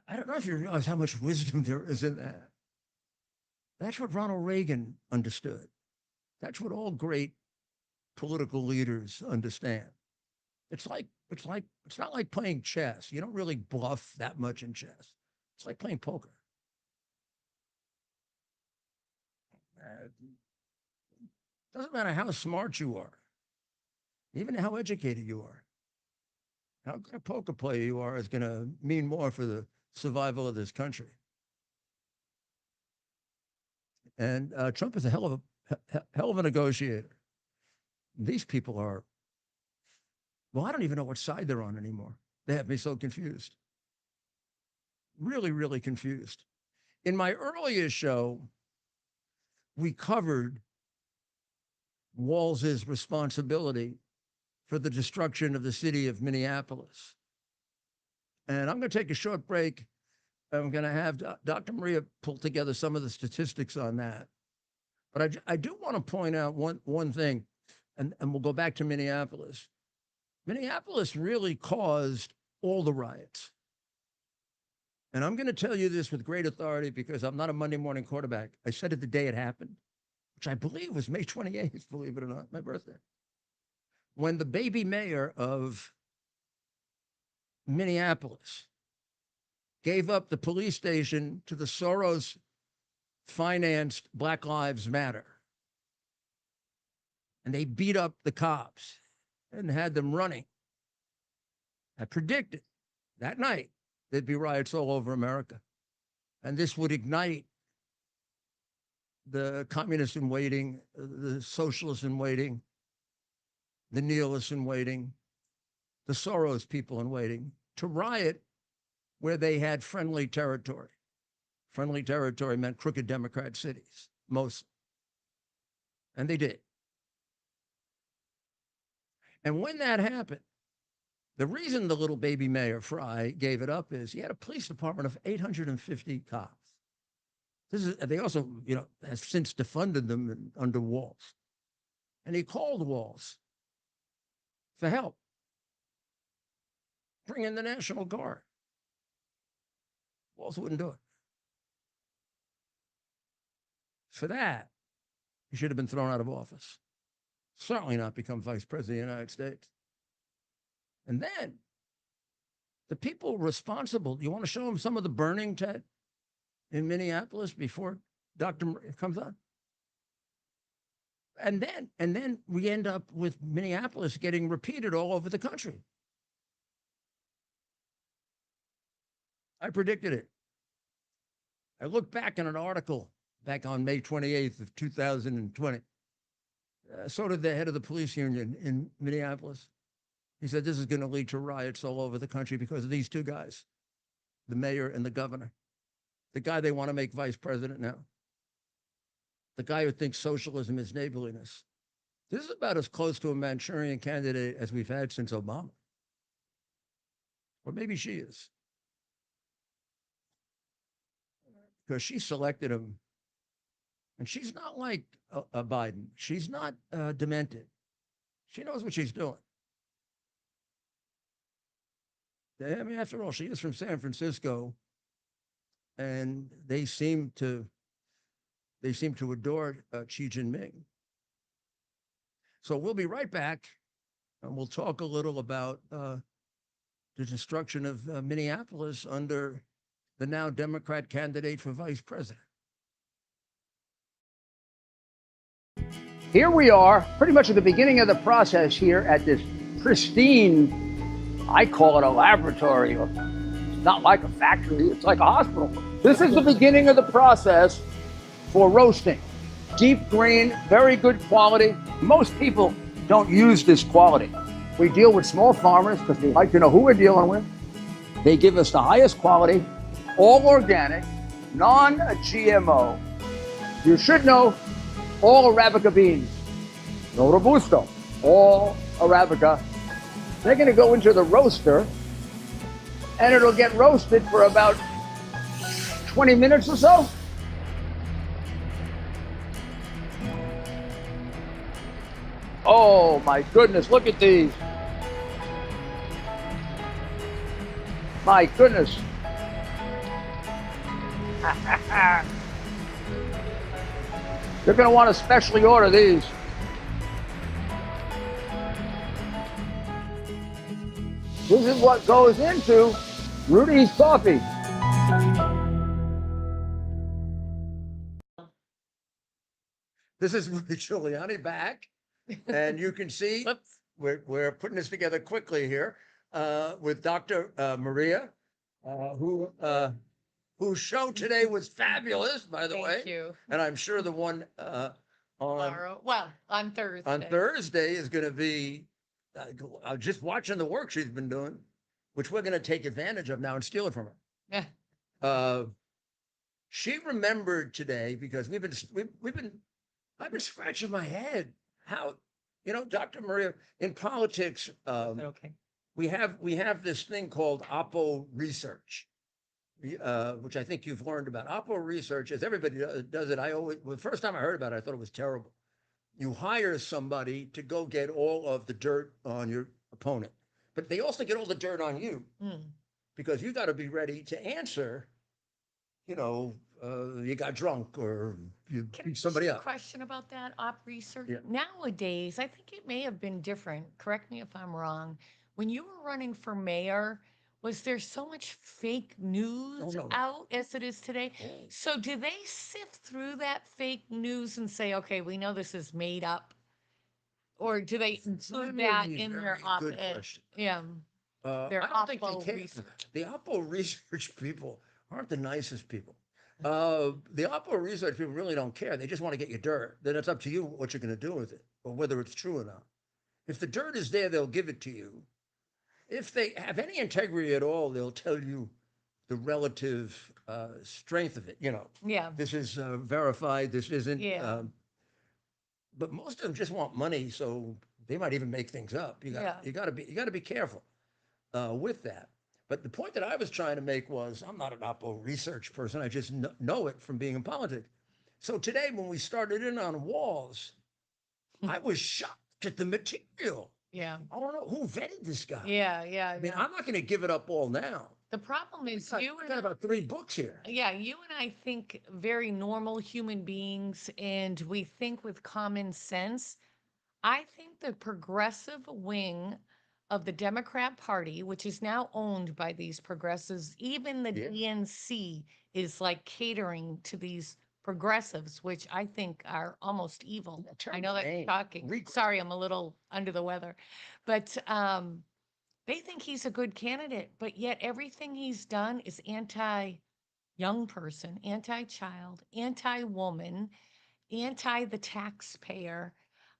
I don't know if you realize how much wisdom there is in that. That's what Ronald Reagan understood. That's what all great political leaders understand. It's not like playing chess. You don't really bluff that much in chess. It's like playing poker. Doesn't matter how smart you are, even how educated you are. How good a poker player you are is going to mean more for the survival of this country. And Trump is a hell of a negotiator. These people are, well, I don't even know what side they're on anymore. They have me so confused. Really, really confused. In my earlier show, we covered Walz's responsibility for the destruction of the city of Minneapolis. And I'm going to take a short break. I'm going to have Dr. Maria pull together some of the statistics on that. But I do want to point out one thing, and we'll go back to Minneapolis. Minneapolis really caused all the riots. And I'm going to tell you this with great authority because I'm not a Monday morning quarterback. I said it the day it happened, which I believe was May 28th, believe it or not, my birthday. When the baby mayor of Minneapolis gave up the police station to the Soros-financed Black Lives Matter, and they beat up the cops and had them running, I predicted that night there'd be riots all over America. And this would ignite the communists in waiting, the socialists in waiting, the nihilists in waiting, the Soros people in waiting, to riot where they had friendly territory. Friendly territory meant crooked Democrat cities, mostly. And they did. And when that happened, the reason the little baby mayor Fry gave it up is he had a police department of 850 cops. They also, have since defunded them under Walz. And he called Walz for help. Bring in the National Guard. Walz wouldn't do it. For that, he should have been thrown out of office. Certainly not become vice president of the United States. And then the people responsible, you want to show them some of the burning, Ted, in Minneapolis before Dr. comes on? And then we end up with Minneapolis getting repeated all over the country. I predicted it. I looked back in an article back on May 28th of 2020. So did the head of the police union in Minneapolis. He said, this is going to lead to riots all over the country because of these two guys, the mayor and the governor. The guy they want to make vice president now. The guy who thinks socialism is neighborliness. This is about as close to a Manchurian candidate as we've had since Obama. Or maybe she is. Because she selected him. And she's not like a Biden. She's not demented. She knows what she's doing. I mean, after all, she is from San Francisco, and they seem to adore Xi Jinping. So we'll be right back, and we'll talk a little about the destruction of Minneapolis under the now Democrat candidate for vice president. Here we are, pretty much at the beginning of the process here at this pristine, I call it a laboratory. It's not like a factory, it's like a hospital. This is the beginning of the process for roasting. Deep grain, very good quality. Most people don't use this quality. We deal with small farmers because they like to know who we're dealing with. They give us the highest quality, all organic, non-GMO. You should know all Arabica beans, no Robusto, all Arabica. They're going to go into the roaster, and it'll get roasted for about 20 minutes or so. Oh my goodness, look at these. My goodness. You're going to want to specially order these. This is what goes into Rudy's coffee. This is Rudy Giuliani back, and you can see we're putting this together quickly here with Dr. Maria, whose show today was fabulous, by the way. Thank you. And I'm sure the one on Tomorrow, well, on Thursday. Thursday is going to be just watching the work she's been doing, which we're going to take advantage of now and steal it from her. Yeah. She remembered today because I've been scratching my head. How, Dr. Maria, in politics, Okay. we have this thing called Oppo research, which I think you've learned about. Oppo research, as everybody does it. The first time I heard about it, I thought it was terrible. You hire somebody to go get all of the dirt on your opponent, but they also get all the dirt on you because you got to be ready to answer. You got drunk or you beat somebody up. Question about that op research. Yeah. Nowadays, I think it may have been different. Correct me if I'm wrong. When you were running for mayor, was there so much fake news no. out as it is today? Oh. So do they sift through that fake news and say, okay, we know this is made up? Or do they include that in their Good op-ed? question. Yeah. Their I don't think they Oppo care. research. The Oppo research people aren't the nicest people. The Oppo research people really don't care. They just want to get your dirt. Then it's up to you what you're going to do with it or whether it's true or not. If the dirt is there, they'll give it to you. If they have any integrity at all, they'll tell you the relative strength of it. Yeah. This is verified. This isn't. Yeah. But most of them just want money, so they might even make things up. You got to be careful with that. But the point that I was trying to make was I'm not an Oppo research person. I just know it from being in politics. So today, when we started in on Walz, I was shocked at the material. Yeah. I don't know who vetted this guy. Yeah. I mean, I'm not going to give it up all now. The problem is I got about 3 books here. Yeah, you and I think very normal human beings, and we think with common sense. I think the progressive wing of the Democrat Party, which is now owned by these progressives, even the DNC is like catering to these progressives, which I think are almost evil. I know that's shocking. Sorry, I'm a little under the weather, but they think he's a good candidate, but yet everything he's done is anti-young person, anti-child, anti-woman, anti the taxpayer.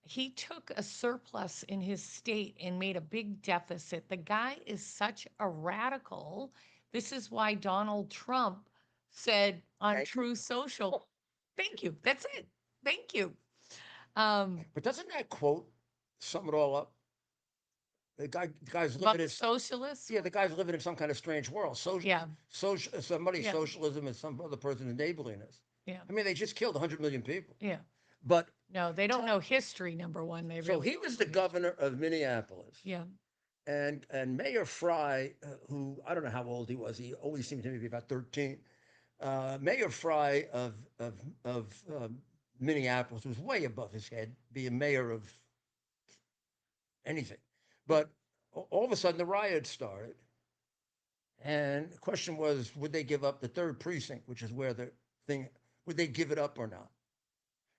He took a surplus in his state and made a big deficit. The guy is such a radical. This is why Donald Trump said on True Social, thank you. That's it. Thank you. But doesn't that quote sum it all up? The guy's About living in socialists? the guy's living in some kind of strange world. Socialism is some other person neighborliness. Yeah. I mean, they just killed 100 million people. Yeah. But No, they don't know history, number one. so he was the governor of Minneapolis. Yeah. And Mayor Fry, who I don't know how old he was, he always seemed to me to be about 13. Mayor Fry of Minneapolis was way above his head, being mayor of anything. But all of a sudden, the riots started. And the question was, would they give up the third precinct, which is where the thing, would they give it up or not?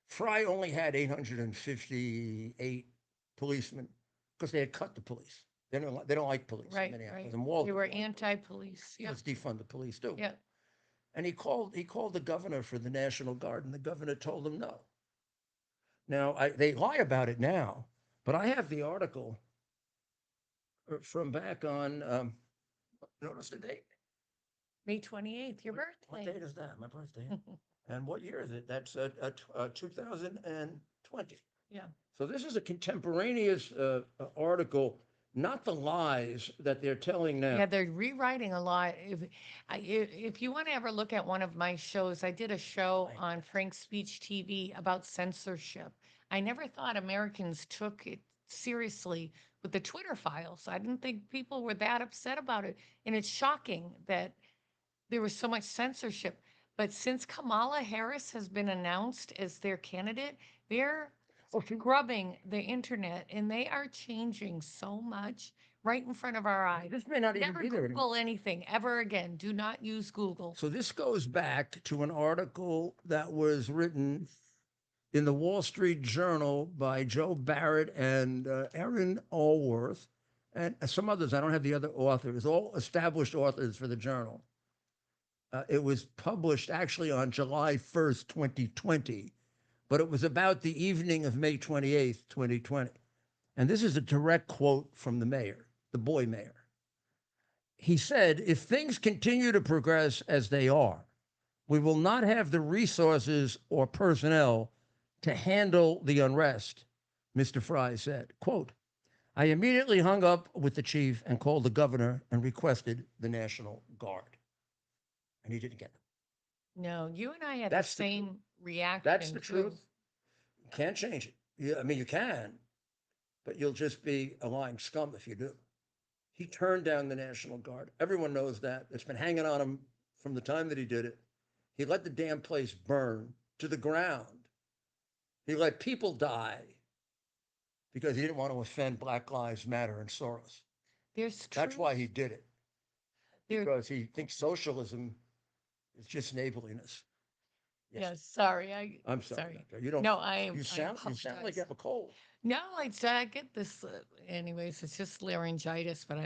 Fry only had 858 policemen because they had cut the police. They don't like police in Right, Minneapolis. right. And Walz They were didn't like police. anti-police. Yeah, Let's defund the police too. yeah. And he called the governor for the National Guard, and the governor told him no. Now they lie about it now, but I have the article from back on. Notice the date. May 28th, your What birthday. date is that? My birthday. And what year is it? That's 2020. Yeah. So this is a contemporaneous article, not the lies that they're telling now. Yeah, they're rewriting a lot. If you want to ever look at one of my shows, I did a show on Frank Speech TV about censorship. I never thought Americans took it seriously with the Twitter files. I didn't think people were that upset about it. And it's shocking that there was so much censorship. But since Kamala Harris has been announced as their candidate, they're scrubbing the internet and they are changing so much right in front of our eyes. This may not even Never be there anymore. Google anything ever again. Do not use Google. So this goes back to an article that was written in the Wall Street Journal by Joe Barrett and Erin Allworth and some others. I don't have the other authors, all established authors for the journal. It was published actually on July 1st, 2020, but it was about the evening of May 28th, 2020. And this is a direct quote from the mayor, the boy mayor. He said, if things continue to progress as they are, we will not have the resources or personnel to handle the unrest, Mr. Fry said. Quote, I immediately hung up with the chief and called the governor and requested the National Guard. And he didn't get them. No, you and I had That's the the same reaction. That's the too. truth. You can't change it. Yeah, I mean, you can, but you'll just be a lying scum if you do. He turned down the National Guard. Everyone knows that. It's been hanging on him from the time that he did it. He let the damn place burn to the ground. He let people die because he didn't want to offend Black Lives Matter and Soros. That's why he did it. Because he thinks socialism is just neighborliness. Yes, sorry. I'm sorry. You don't. No, I You sound like apologize. you have a cold. No, I get this. Anyways, it's just laryngitis, but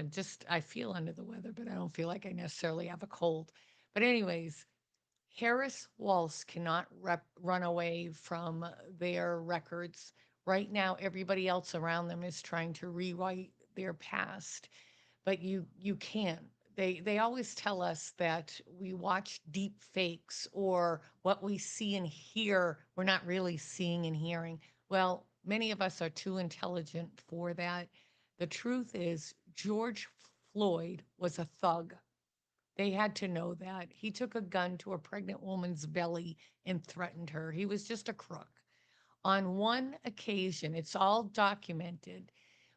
I feel under the weather, but I don't feel like I necessarily have a cold. But anyways, Harris Walz cannot run away from their records. Right now, everybody else around them is trying to rewrite their past, but you can't. They always tell us that we watch deep fakes or what we see and hear, we're not really seeing and hearing. Well, many of us are too intelligent for that. The truth is, George Floyd was a thug. They had to know that. He took a gun to a pregnant woman's belly and threatened her. He was just a crook. On one occasion, it's all documented,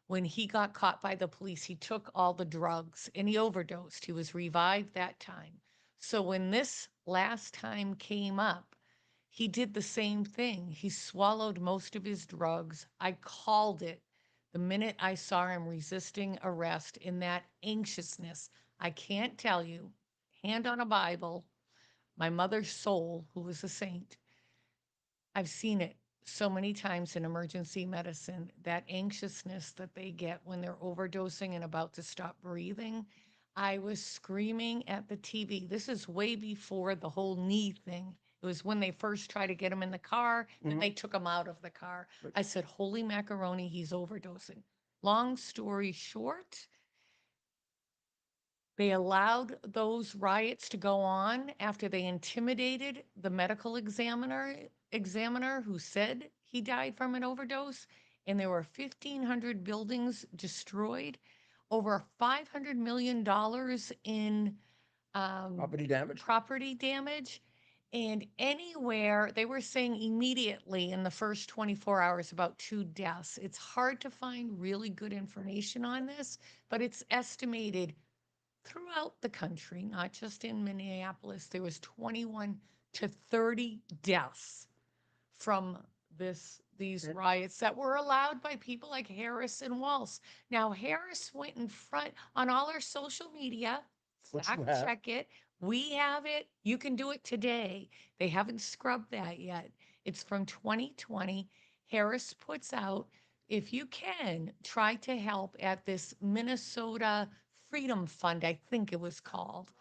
when he got caught by the police, he took all the drugs and he overdosed. He was revived that time. So when this last time came up, he did the same thing. He swallowed most of his drugs. I called it the minute I saw him resisting arrest in that anxiousness. I can't tell you, hand on a Bible, my mother's soul, who was a saint, I've seen it so many times in emergency medicine, that anxiousness that they get when they're overdosing and about to stop breathing. I was screaming at the TV. This is way before the whole knee thing. It was when they first tried to get him in the car, and they took him out of the car. I said, holy macaroni, he's overdosing. Long story short, they allowed those riots to go on after they intimidated the medical examiner who said he died from an overdose, and there were 1,500 buildings destroyed, over $500 million in property damage. And anywhere, they were saying immediately in the first 24 hours about 2 deaths. It's hard to find really good information on this, but it's estimated throughout the country, not just in Minneapolis, there was 21 to 30 deaths from these riots that were allowed by people like Harris and Walz. Now, Harris went in front on all our social media, Which you fact have. check it. We have it. You can do it today. They haven't scrubbed that yet. It's from 2020. Harris puts out, if you can, try to help at this Minnesota Freedom Fund, I think it was called.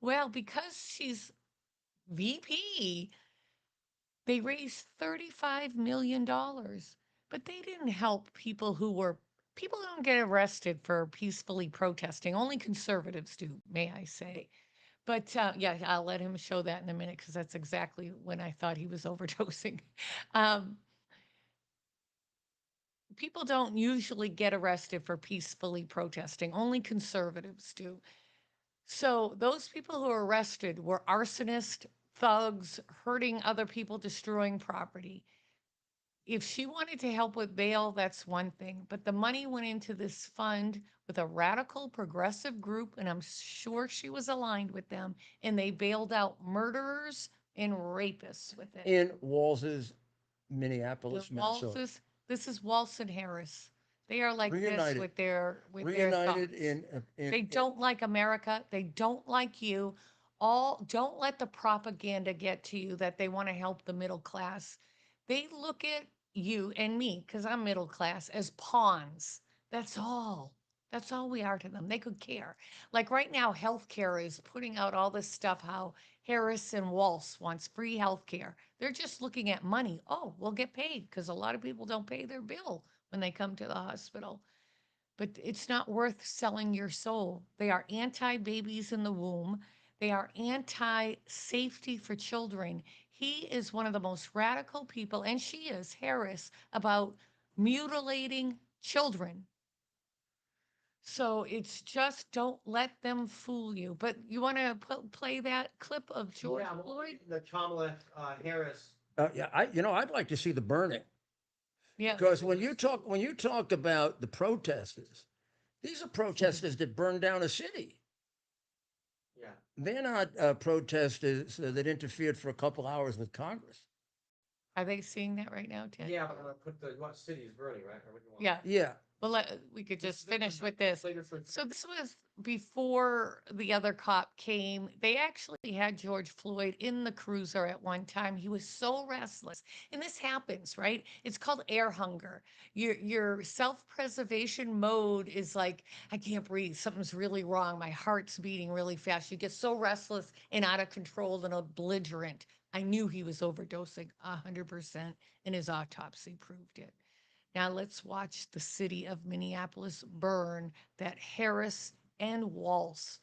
Well, because she's VP, they raised $35 million, but they didn't help people people don't get arrested for peacefully protesting. Only conservatives do, may I say. But yeah, I'll let him show that in a minute because that's exactly when I thought he was overdosing. Um, people don't usually get arrested for peacefully protesting. Only conservatives do. So those people who were arrested were arsonists, thugs, hurting other people, destroying property. If she wanted to help with bail, that's one thing. But the money went into this fund with a radical progressive group, and I'm sure she was aligned with them, and they bailed out murderers and rapists with it. In Walz's Minneapolis, The Minnesota. Walzes, this is Walz and Harris. They are like this Reunited. with their Reunited thoughts. in They don't like America. They don't like you. Don't let the propaganda get to you that they want to help the middle class. They look at you and me, because I'm middle class, as pawns. That's all. That's all we are to them. They could care. Like right now, healthcare is putting out all this stuff how Harris and Walz wants free healthcare. They're just looking at money. Oh, we'll get paid because a lot of people don't pay their bill when they come to the hospital. But it's not worth selling your soul. They are anti-babies in the womb. They are anti-safety for children. He is one of the most radical people, and she is, Harris, about mutilating children. So it's just don't let them fool you. But you want to play that clip of George Floyd? The Kamala Harris. yeah, I'd like to see the burning. Yeah. Because when you talk about the protesters, these are protesters that burned down a city. Yeah. They're not protesters that interfered for a couple hours with Congress. Are they seeing that right now, Ted? Yeah, but I'm gonna put what city is burning, right? Or what you want? Yeah. Yeah. Well, we could just finish with this. Play this for- So this was before the other cop came. They actually had George Floyd in the cruiser at one time. He was so restless. And this happens, right? It's called air hunger. Your self-preservation mode is like, I can't breathe. Something's really wrong. My heart's beating really fast. You get so restless and out of control and belligerent. I knew he was overdosing 100%, and his autopsy proved it. Now let's watch the city of Minneapolis burn that Harris and Walz.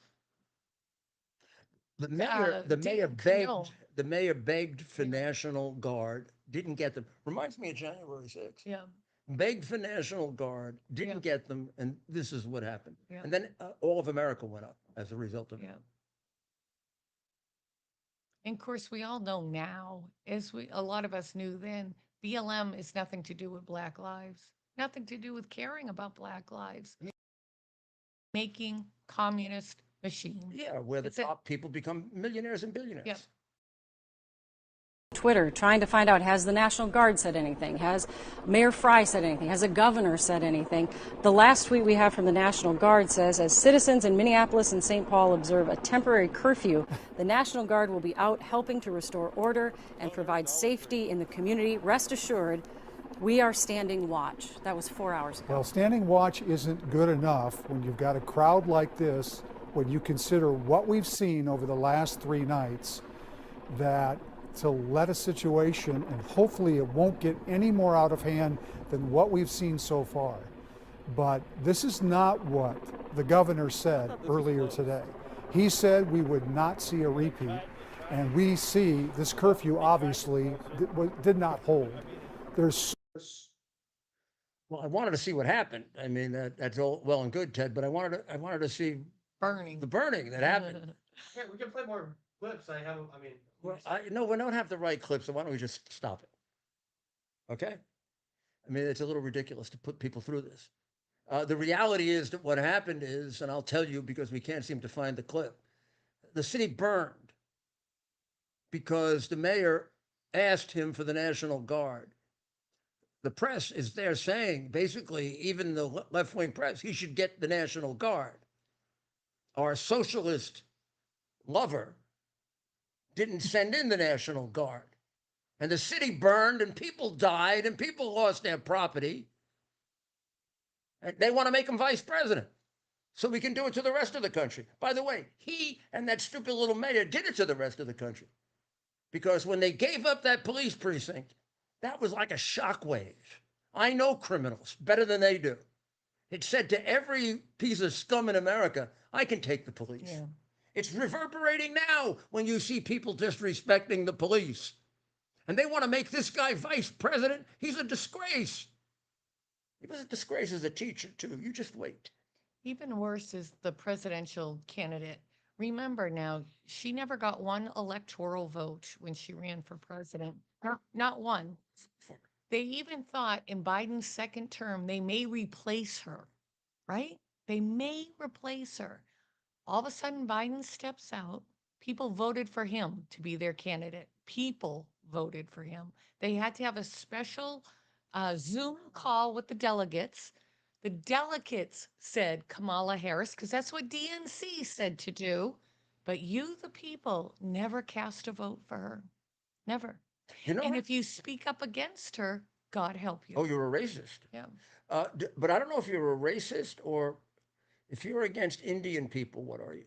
The mayor didn't condone. the mayor begged for National Guard, didn't get them. Reminds me of January 6th. Yeah. Begged for National Guard, didn't Yeah. get them, and this is what happened. Yeah. And then all of America went up as a result of it. Yeah. And of course, we all know now, a lot of us knew then, BLM is nothing to do with Black lives, nothing to do with caring about Black lives. Making communist machines. Yeah, where the That's it. top people become millionaires and billionaires. Yeah. Twitter trying to find out, has the National Guard said anything? Has Mayor Fry said anything? Has a governor said anything? The last tweet we have from the National Guard says, as citizens in Minneapolis and St. Paul observe a temporary curfew, the National Guard will be out helping to restore order and provide safety in the community. Rest assured, we are standing watch. That was 4 hours ago. Well, standing watch isn't good enough when you've got a crowd like this, when you consider what we've seen over the last 3 nights, that to let a situation, and hopefully it won't get any more out of hand than what we've seen so far. But this is not what the governor said earlier today. He said we would not see a repeat, and we see this curfew obviously did not hold. Well, I wanted to see what happened. I mean, that's all well and good, Ted, but I wanted to see Burning. the burning that happened. Yeah, we can play more clips. Well, no, we don't have the right clip, so why don't we just stop it? Okay? I mean, it's a little ridiculous to put people through this. The reality is that what happened is, and I'll tell you because we can't seem to find the clip, the city burned because the mayor asked him for the National Guard. the press is there saying, basically, even the left-wing press, he should get the National Guard. Our socialist lover didn't send in the National Guard. And the city burned and people died and people lost their property. And they want to make him vice president so we can do it to the rest of the country. By the way, he and that stupid little mayor did it to the rest of the country. Because when they gave up that police precinct, that was like a shockwave. I know criminals better than they do. It said to every piece of scum in America, I can take the police. Yeah. It's reverberating now when you see people disrespecting the police. And they want to make this guy vice president. He's a disgrace. He was a disgrace as a teacher, too. You just wait. Even worse is the presidential candidate. Remember now, she never got one electoral vote when she ran for president. Not one. They even thought in Biden's second term, they may replace her, right? They may replace her. All of a sudden, Biden steps out. People voted for him to be their candidate. People voted for him. They had to have a special Zoom call with the delegates. The delegates said Kamala Harris, because that's what DNC said to do. But you, the people, never cast a vote for her. Never. You know, And if you speak up against her, God help you. oh, you're a racist. Yeah. But I don't know if you're a racist or if you're against Indian people. What are you?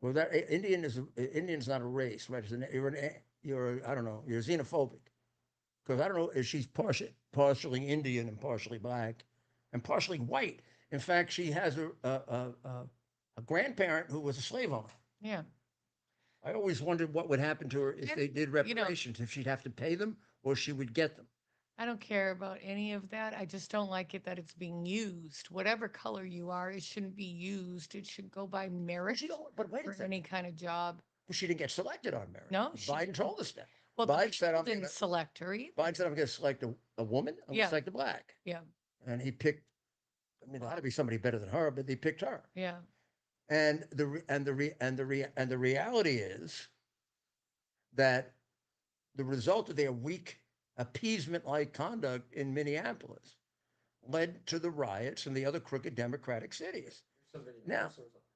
Well, that Indian's not a race, right? You're I don't know. You're xenophobic because I don't know if she's partially Indian and partially black and partially white. In fact, she has a grandparent who was a slave owner. Yeah. I always wondered what would happen to her if And, they did you know- reparations, if she'd have to pay them or she would get them. I don't care about any of that. I just don't like it that it's being used. Whatever color you are, it shouldn't be used. It should go by merit But wait a for second. any kind of job. But she didn't get selected on merit. No, she Biden didn't. told us that. Well, the Biden said, people I'm didn't gonna, select her either. Biden said, I'm going to select a woman. I'm going Yeah. to select a black. Yeah. And he picked, I mean, there had to be somebody better than her, but they picked her. Yeah. And the reality is that the result of their weak appeasement-like conduct in Minneapolis led to the riots in the other crooked Democratic cities. Now,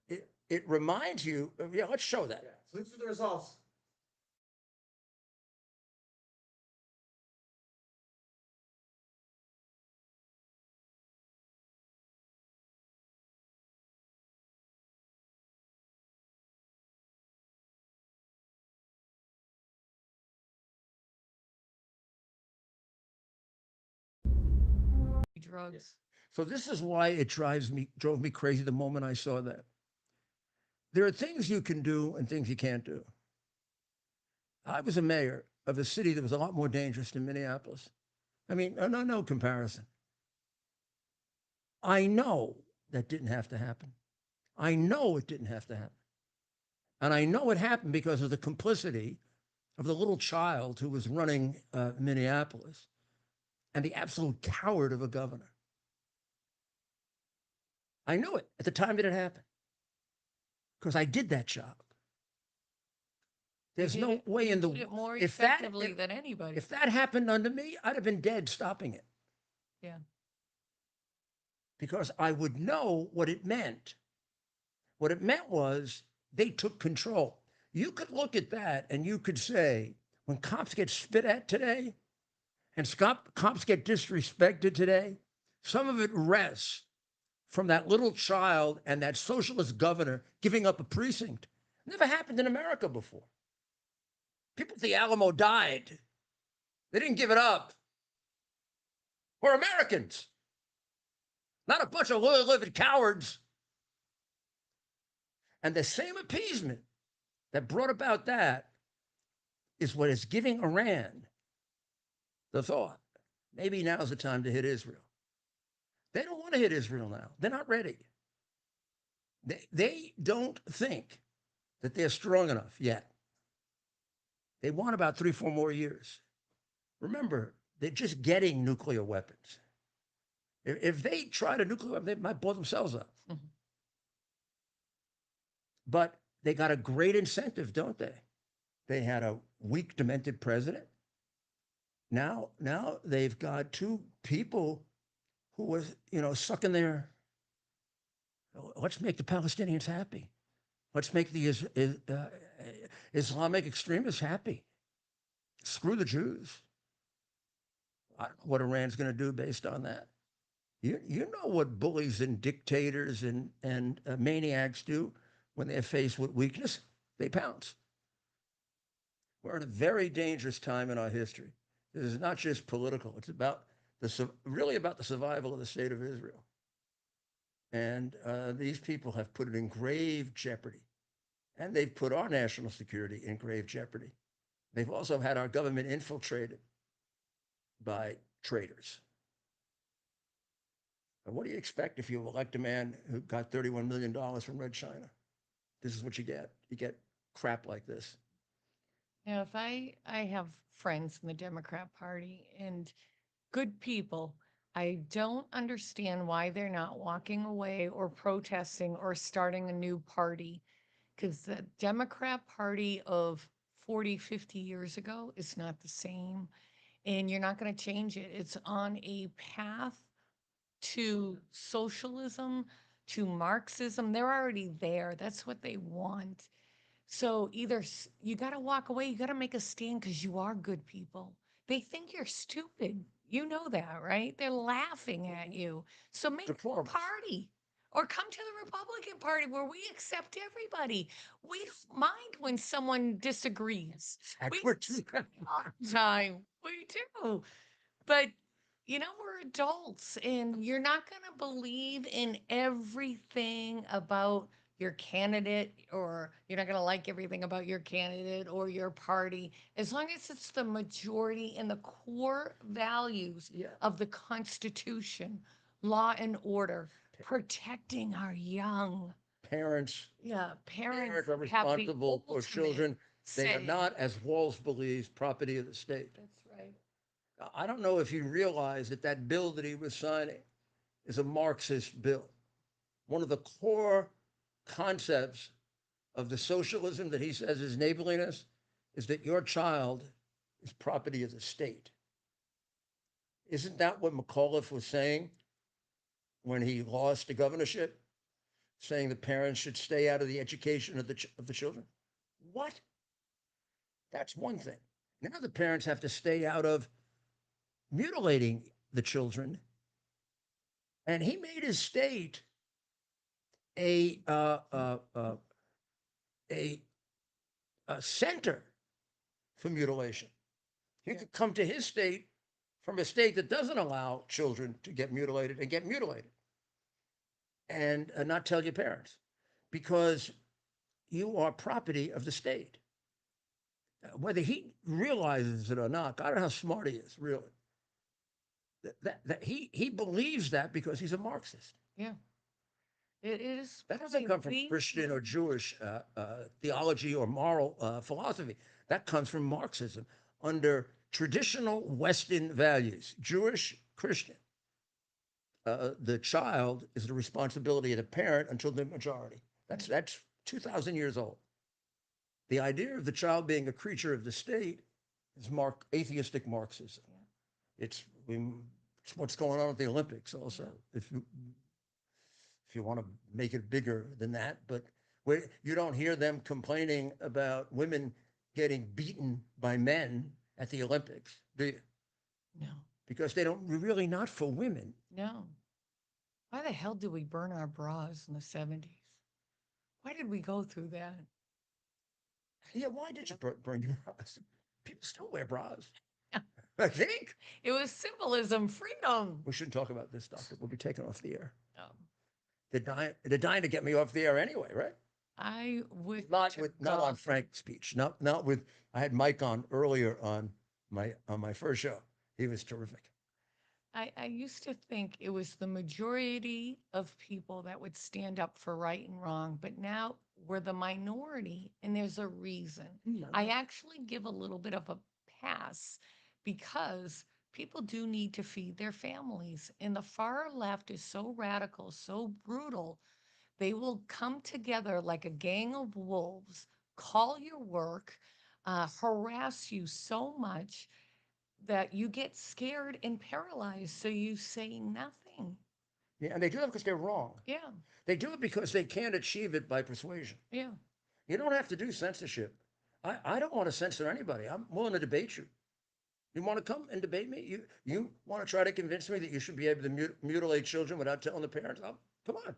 it reminds you, yeah, let's show that. So these are the results. Drugs. So this is why it drove me crazy the moment I saw that. There are things you can do and things you can't do. I was a mayor of a city that was a lot more dangerous than Minneapolis. I mean, no comparison. I know that didn't have to happen. I know it didn't have to happen. And I know it happened because of the complicity of the little child who was running Minneapolis and the absolute coward of a governor. I knew it at the time that it happened because I did that job. There's no way in the world more if that effectively than anybody. if that happened under me, I'd have been dead stopping it. Yeah. Because I would know what it meant. What it meant was they took control. You could look at that and you could say, when cops get spit at today and cops get disrespected today, some of it rests from that little child and that socialist governor giving up a precinct. Never happened in America before. People at the Alamo died. They didn't give it up. We're Americans, not a bunch of low-living cowards. And the same appeasement that brought about that is what is giving Iran the thought, maybe now's the time to hit Israel. They don't want to hit Israel now. They're not ready. They don't think that they're strong enough yet. They want about 3-4 more years. Remember, they're just getting nuclear weapons. If they tried a nuclear weapon, they might blow themselves up. Mm-hmm. But they got a great incentive, don't they? They had a weak, demented president. Now they've got two people who was, sucking their, let's make the Palestinians happy. Let's make the Islamic extremists happy. Screw the Jews. I don't know what Iran's going to do based on that. You know what bullies and dictators and maniacs do when they're faced with weakness? They pounce. We're in a very dangerous time in our history. This is not just political. It's about really about the survival of the state of Israel. And these people have put it in grave jeopardy. And they've put our national security in grave jeopardy. They've also had our government infiltrated by traitors. And what do you expect if you elect a man who got $31 million from Red China? This is what you get. You get crap like this. Now, if I have friends in the Democrat Party and good people, I don't understand why they're not walking away or protesting or starting a new party. Because the Democrat Party of 40, 50 years ago is not the same. And you're not going to change it. It's on a path to socialism, to Marxism. They're already there. That's what they want. So either you got to walk away, you got to make a stand because you are good people. They think you're stupid. You know that, right? They're laughing at you. So make a Deplorables. party or come to the Republican Party where we accept everybody. We don't mind when someone disagrees. We We're all the time. We do. But we're adults and you're not going to believe in everything about your candidate, or you're not going to like everything about your candidate or your party, as long as it's the majority and the core values of the Constitution, law and order, protecting our young. Parents Parents are have the responsible for ultimate children. They are say. not, as Walz believes, property of the state. That's right. I don't know if you realize that bill that he was signing is a Marxist bill. One of the core concepts of the socialism that he says is neighborliness is that your child is property of the state. Isn't that what McAuliffe was saying when he lost the governorship? Saying the parents should stay out of the education of the children? What? That's one thing. Now the parents have to stay out of mutilating the children. And he made his state a center for mutilation. You could come to his state from a state that doesn't allow children to get mutilated and not tell your parents, because you are property of the state. Whether he realizes it or not, God knows how smart he is, really. That he believes that because he's a Marxist. Yeah. It is. That doesn't come from Christian or Jewish theology or moral philosophy. That comes from Marxism under traditional Western values, Jewish, Christian. The child is the responsibility of the parent until the majority. That's 2,000 years old. The idea of the child being a creature of the state is atheistic Marxism. Yeah. It's what's going on at the Olympics also. Yeah. If you want to make it bigger than that, but you don't hear them complaining about women getting beaten by men at the Olympics, do you? No. Because they're really not for women. No. Why the hell did we burn our bras in the 70s? Why did we go through that? Yeah, why did you burn your bras? People still wear bras. I think. It was symbolism, freedom. We shouldn't talk about this, Doctor. We'll be taken off the air. Oh. They're dying to get me off the air anyway, right? I would not on Frank's speech. Not with. I had Mike on earlier on my first show. He was terrific. I used to think it was the majority of people that would stand up for right and wrong, but now we're the minority, and there's a reason. I actually give a little bit of a pass because people do need to feed their families, and the far left is so radical, so brutal. They will come together like a gang of wolves, call your work, harass you so much. that you get scared and paralyzed, so you say nothing. Yeah, and they do that because they're wrong. Yeah, They do it because they can't achieve it by persuasion. yeah. You don't have to do censorship. I don't want to censor anybody. I'm willing to debate you. You want to come and debate me? You want to try to convince me that you should be able to mutilate children without telling the parents? Oh, come on.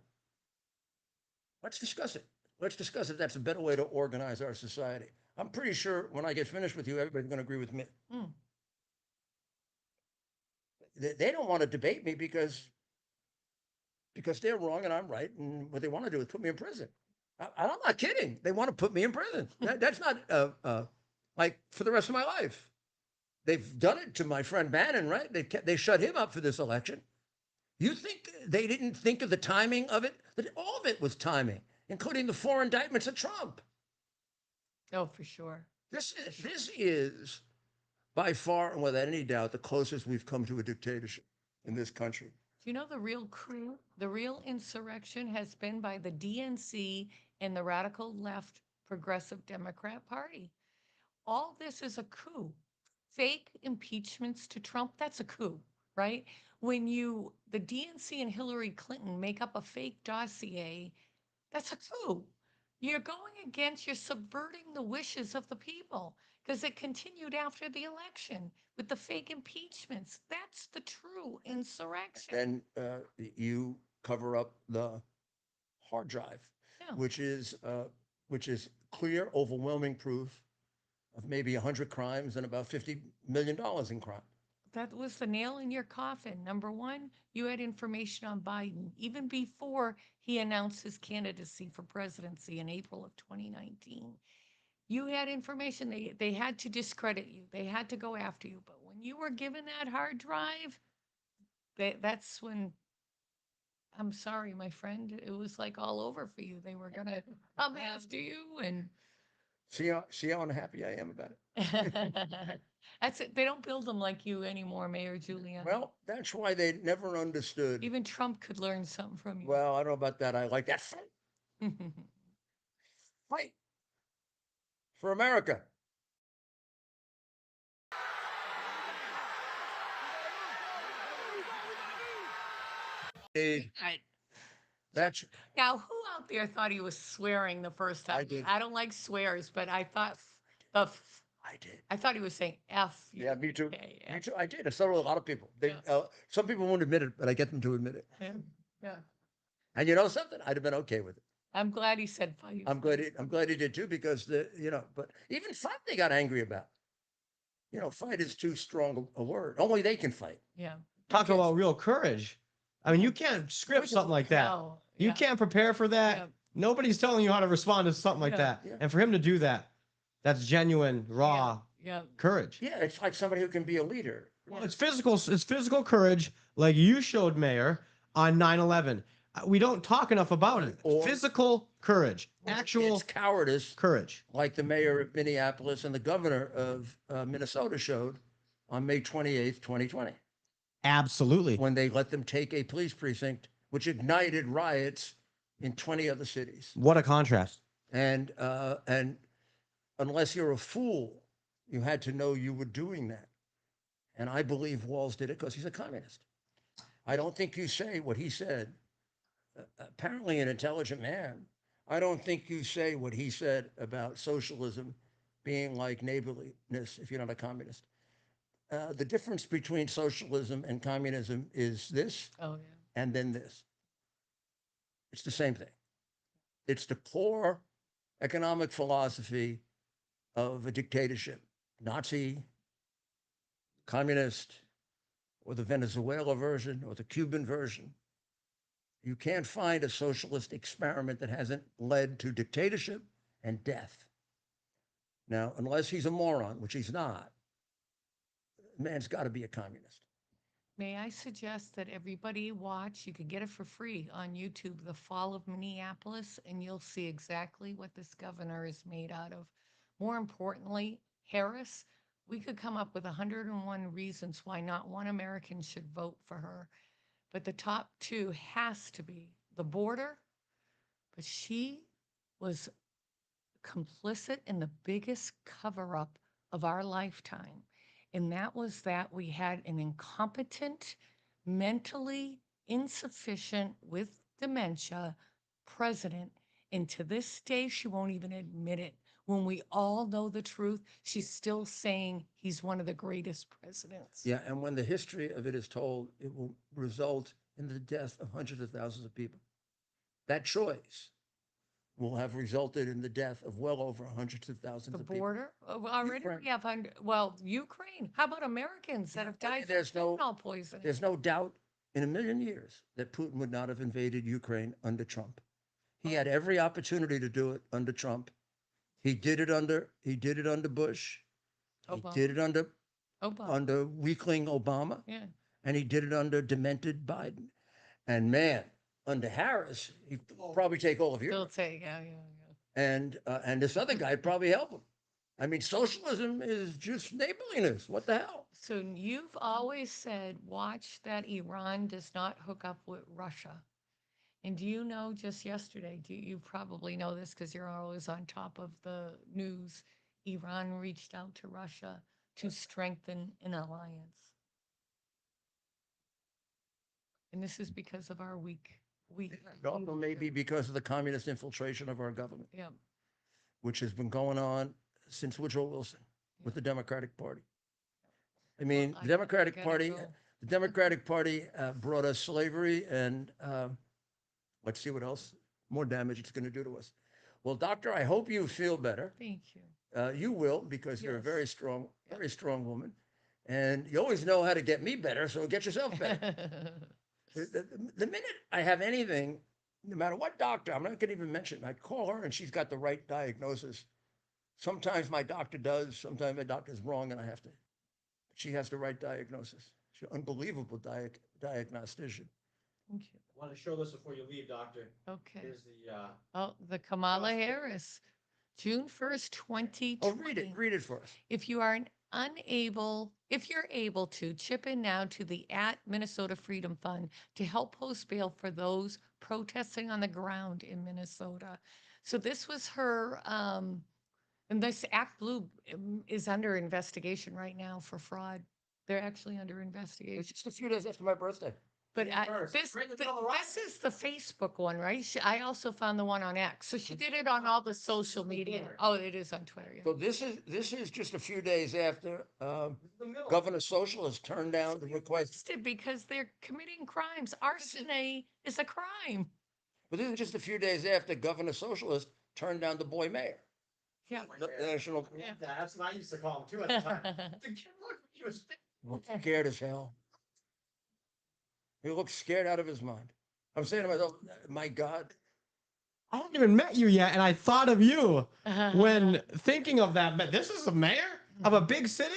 Let's discuss it. Let's discuss if that's a better way to organize our society. I'm pretty sure when I get finished with you, everybody's going to agree with me. Mm. They don't want to debate me because they're wrong and I'm right, and what they want to do is put me in prison. I'm not kidding. They want to put me in prison. That's not like for the rest of my life. They've done it to my friend Bannon, right? They shut him up for this election. You think they didn't think of the timing of it? That all of it was timing, including the 4 indictments of Trump. Oh, for sure. This is by far and without any doubt the closest we've come to a dictatorship in this country. Do you know the real coup, the real insurrection has been by the DNC and the radical left progressive Democrat Party. All this is a coup. Fake impeachments to Trump, that's a coup, right? When the DNC and Hillary Clinton make up a fake dossier, that's a coup. You're subverting the wishes of the people because it continued after the election with the fake impeachments. That's the true insurrection. Then you cover up the hard drive, Yeah. which is clear, overwhelming proof of maybe 100 crimes and about $50 million in crime. That was the nail in your coffin. Number one, you had information on Biden even before he announced his candidacy for presidency in April of 2019. You had information. They had to discredit you. They had to go after you. But when you were given that hard drive, that's when, I'm sorry, my friend, it was like all over for you. They were going to come after you and See how unhappy I am about it. that's it. They don't build them like you anymore, Mayor Giuliani. Well, that's why they never understood. Even Trump could learn something from you. Well, I don't know about that. I like that fight. Fight for America. That's Now, who out there thought he was swearing the first time? I did. I don't like swears, but I thought I did. I thought he was saying F. Yeah, me too. Okay, Me too. I did. And so did a lot of people. Some people won't admit it, but I get them to admit it. Yeah. And you know something? I'd have been okay with it. I'm glad he said fight. I'm glad he did too, because but even fight they got angry about. Fight is too strong a word. Only they can fight. Yeah. Talk about real courage. I mean, you can't script something like that. No, You yeah. can't prepare for that. Yeah. Nobody's telling you how to respond to something like Yeah. that. Yeah. And for him to do that, that's genuine, raw Yeah. courage. Yeah, it's like somebody who can be a leader. Well, it's physical courage, like you showed, Mayor, on 9/11. We don't talk enough about it. Or- Physical courage, actual It's cowardice, courage. like the mayor of Minneapolis and the governor of Minnesota showed on May 28th, 2020, Absolutely. when they let them take a police precinct, which ignited riots in 20 other cities. What a contrast. And unless you're a fool, you had to know you were doing that. And I believe Walz did it because he's a communist. I don't think you say what he said. Apparently an intelligent man. I don't think you say what he said about socialism being like neighborliness if you're not a communist. The difference between socialism and communism is this Oh, yeah. and then this. It's the same thing. It's the core economic philosophy of a dictatorship, Nazi, communist, or the Venezuela version, or the Cuban version. You can't find a socialist experiment that hasn't led to dictatorship and death. Now, unless he's a moron, which he's not, man's got to be a communist. May I suggest that everybody watch, you can get it for free on YouTube, The Fall of Minneapolis, and you'll see exactly what this governor is made out of. More importantly, Harris, we could come up with 101 reasons why not one American should vote for her. But the top two has to be the border, but she was complicit in the biggest cover-up of our lifetime. And that was that we had an incompetent, mentally insufficient with dementia president. And to this day, she won't even admit it. When we all know the truth, she's still saying he's one of the greatest presidents. Yeah, and when the history of it is told, it will result in the death of hundreds of thousands of people. That choice will have resulted in the death of well over hundreds of thousands The of people. border, already Ukraine. we have, well, Ukraine. How about Americans that have died from There's no- fentanyl poisoning? There's no doubt in a million years that Putin would not have invaded Ukraine under Trump. He had every opportunity to do it under Trump. He did it under Bush. Obama. He did it Obama. under weakling Obama. Yeah. And he did it under demented Biden. And man, under Harris, he'd probably take all of Still Europe. say, yeah. And this other guy'd probably help him. I mean, socialism is just neighborliness. What the hell? So you've always said, watch that Iran does not hook up with Russia. And do you know, just yesterday, you probably know this because you're always on top of the news, Iran reached out to Russia to strengthen an alliance. And this is because of our weak. It also may be because of the communist infiltration of our government, Yeah. which has been going on since Woodrow Wilson with the Democratic Party. I mean, Well, the Democratic gotta Party, go. the Democratic Party brought us slavery, and let's see what else, more damage it's going to do to us. Well, doctor, I hope you feel better. Thank you. You will, because you're a Yes. very strong woman, and you always know how to get me better. So get yourself better. The minute I have anything, no matter what doctor, I'm not going to even mention, I call her and she's got the right diagnosis. Sometimes my doctor does, sometimes my doctor's wrong and she has the right diagnosis. She's an unbelievable diagnostician. Thank you. I want to show this before you leave, doctor. Okay. Here's the, Oh, the Kamala Harris, June 1st, 2020. Oh, read it for us. If you're able to, chip in now to the @Minnesota Freedom Fund to help post bail for those protesting on the ground in Minnesota. So this was her, and this Act Blue is under investigation right now for fraud. They're actually under investigation. It's just a few days after my birthday. But June 1st. this Bring it to the rock. this is the Facebook one, right? I also found the one on X. So she did it on all the social media. Oh, it is on Twitter. Yeah. So this is just a few days after Governor Socialist turned down the request. Arrested because they're committing crimes. Arson is a crime. But this is just a few days after Governor Socialist turned down the boy mayor. Yeah. The national. Yeah. that's what I used to call him too at the time. The kid looked, he was Scared as hell. He looked scared out of his mind. I'm saying to myself, my God. I haven't even met you yet, and I thought of you when thinking of that. But this is a mayor of a big city.